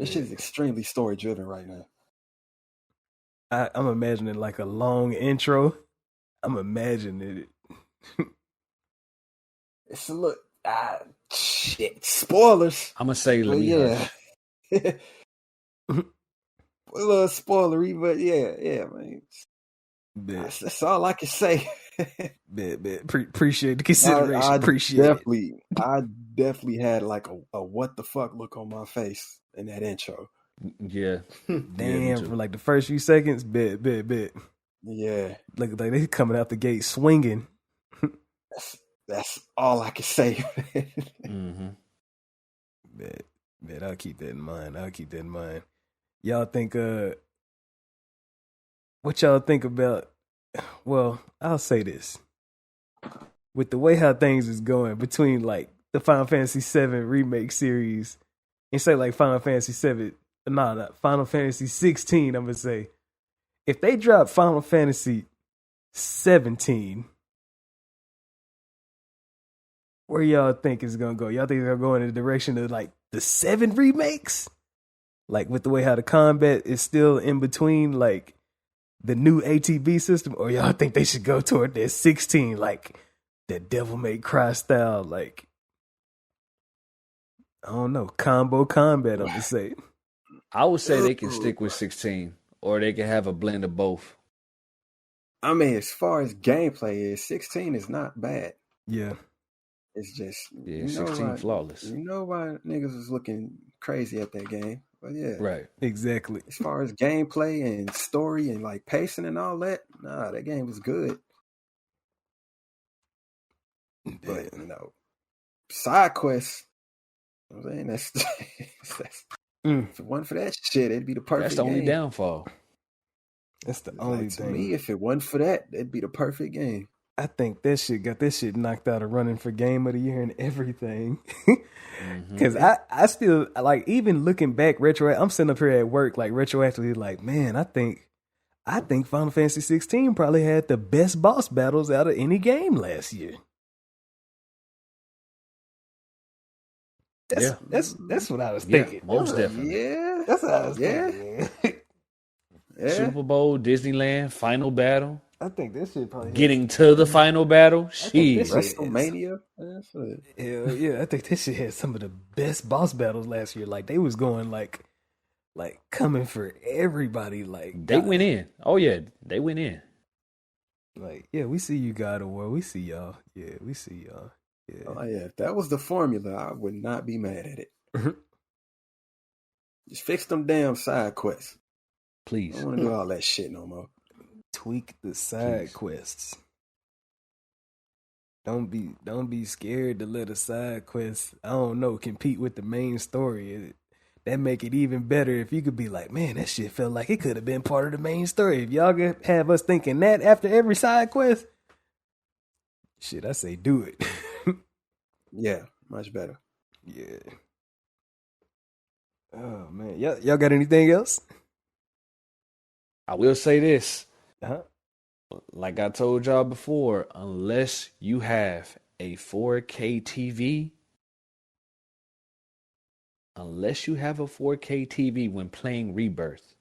shit is extremely story driven right now. I'm imagining like a long intro. I'm imagining it. It's a look. Shit. Spoilers. I'm gonna say, yeah. A little spoilery, but yeah, man. That's all I can say. Appreciate the consideration. I definitely had like a what the fuck look on my face in that intro. Yeah. Damn, for like the first few seconds, bet. Yeah. Like they coming out the gate swinging. That's all I can say. Mm-hmm. Bet, I'll keep that in mind. Y'all think, what y'all think about, well, I'll say this. With the way how things is going between like the Final Fantasy VII remake series and say like Final Fantasy 16, I'm going to say, if they drop Final Fantasy 17, where y'all think it's going to go? Y'all think they're going in the direction of like the 7 remakes? Like with the way how the combat is still in between like the new ATB system? Or y'all think they should go toward that 16, like that Devil May Cry style, like, I don't know, combo combat, I'm going to say. I would say they can stick with 16, or they can have a blend of both. I mean, as far as gameplay is, 16 is not bad. Yeah. It's just 16 flawless. You know why niggas was looking crazy at that game. But yeah. Right. Exactly. As far as gameplay and story and like pacing and all that, nah, that game was good. But side quests, I'm saying that's if it wasn't for that shit, it'd be the perfect That's the only game. downfall. That's the only to thing. me, if it wasn't for that, it'd be the perfect game. I think that shit got this shit knocked out of running for Game of the Year and everything. Because I still, like, even looking back I'm sitting up here at work, like, retroactively, like, man, I think Final Fantasy 16 probably had the best boss battles out of any game last year. That's what I was thinking. Most definitely. Yeah. That's what I was thinking. Yeah. Super Bowl, Disneyland, final battle. I think this shit probably getting to the final battle. Sheesh. WrestleMania. Hell yeah, I think this shit had some of the best boss battles last year. Like they was going like coming for everybody. Like they went in. Oh yeah, they went in. Like yeah, we see you, God of War. We see y'all. Yeah, we see y'all. Yeah. Oh yeah, if that was the formula, I would not be mad at it. Just fix them damn side quests. Please. I don't want to do all that shit no more. Tweak the side quests. Don't be scared to let a side quest, I don't know, compete with the main story. that make it even better if you could be like, man, that shit felt like it could have been part of the main story. If y'all could have us thinking that after every side quest, shit, I say do it. Yeah, much better. Yeah. Oh man, y'all got anything else? I will say this. Uh-huh. Like I told y'all before, unless you have a 4K TV, when playing Rebirth,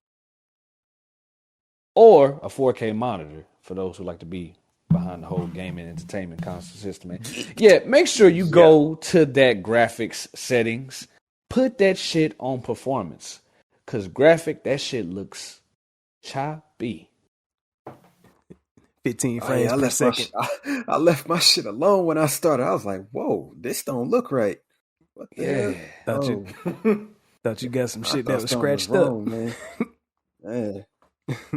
or a 4K monitor for those who like to be behind the whole gaming entertainment console system. Yeah, make sure you go to that graphics settings, put that shit on performance, cause that shit looks choppy. 15 frames per second. I left my shit alone when I started. I was like, whoa, this don't look right. What the hell? Thought you got some shit that was scratched up. Man.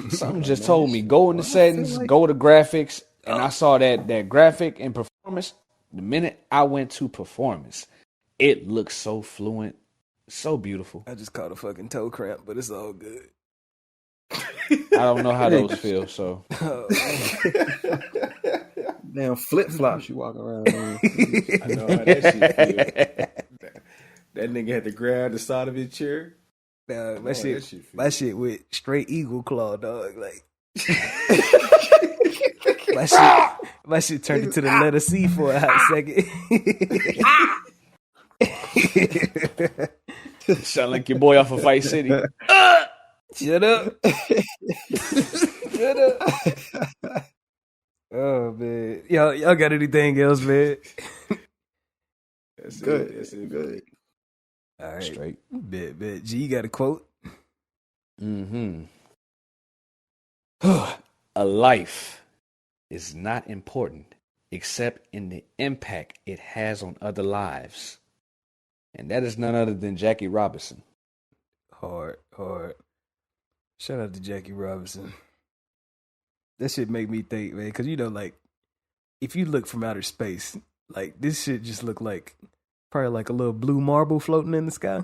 Something just told me, go in the settings, go to graphics, and I saw that graphic and performance. The minute I went to performance, it looks so fluent, so beautiful. I just caught a fucking toe cramp, but it's all good. I don't know how those feel, so. Damn flip-flops you walking around in. I know how that shit feels. That nigga had to grab the side of his chair. My shit with straight eagle claw, dog. Like my shit turned into the letter C for a hot second. Sound like your boy off of Vice City. Shut up. Shut up. Oh man. Y'all got anything else, man? That's good. That's it. Good. All right. Straight. Bet. G, you got a quote? Mm-hmm. A life is not important except in the impact it has on other lives. And that is none other than Jackie Robinson. Hard. Shout out to Jackie Robinson. That shit make me think, man, because, like, if you look from outer space, like, this shit just look like probably like a little blue marble floating in the sky.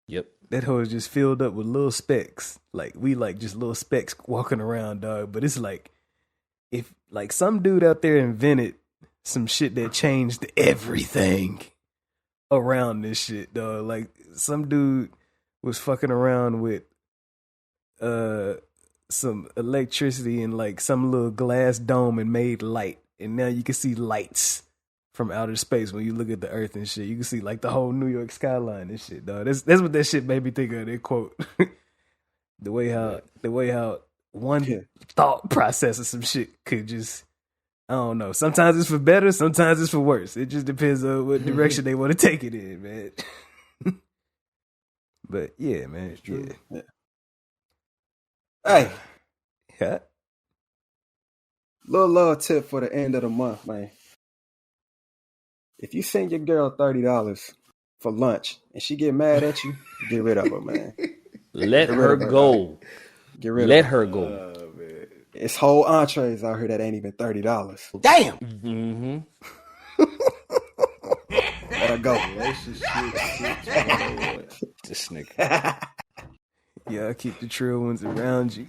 Yep. That hoe is just filled up with little specks. Like, we like just little specks walking around, dog. But it's like, if, like, some dude out there invented some shit that changed everything around this shit, dog. Like, some dude was fucking around with some electricity and like some little glass dome and made light, and now you can see lights from outer space when you look at the Earth and shit. You can see like the whole New York skyline and shit, dog. That's what that shit made me think of. That quote, the way how one thought process of some shit could just, I don't know. Sometimes it's for better, sometimes it's for worse. It just depends on what direction they want to take it in, man. But yeah, man, it's true. Yeah. Hey, yeah. Little tip for the end of the month, man. If you send your girl $30 for lunch and she get mad at you, get rid of her, man. Let her go. Get rid Let of her. her go. It's whole entrees out here that ain't even $30. Damn. Mm-hmm. Let her go. This nigga. Yeah, keep the true ones around you.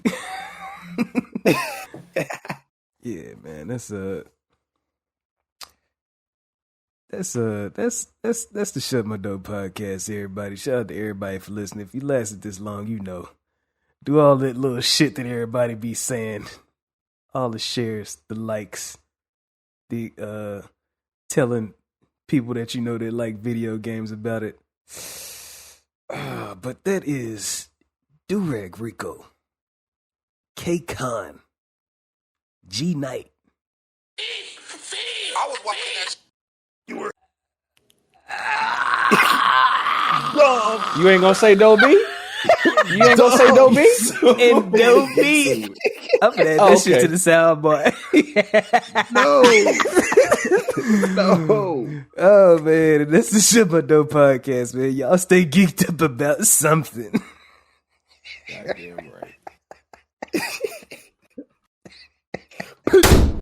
Yeah, man, that's the Shut My Dope podcast, everybody. Shout out to everybody for listening. If you lasted this long, do all that little shit that everybody be saying, all the shares, the likes, the telling people that that like video games about it. But that is Durag Rico, K-Con, G Knight. I was watching that. You were. You ain't gonna say Doe B? You ain't gonna say Doe B? And Doe B. I'm gonna add that shit to the soundboard. No. Oh man, this is the Shut My Dope podcast, man. Y'all stay geeked up about something. Goddamn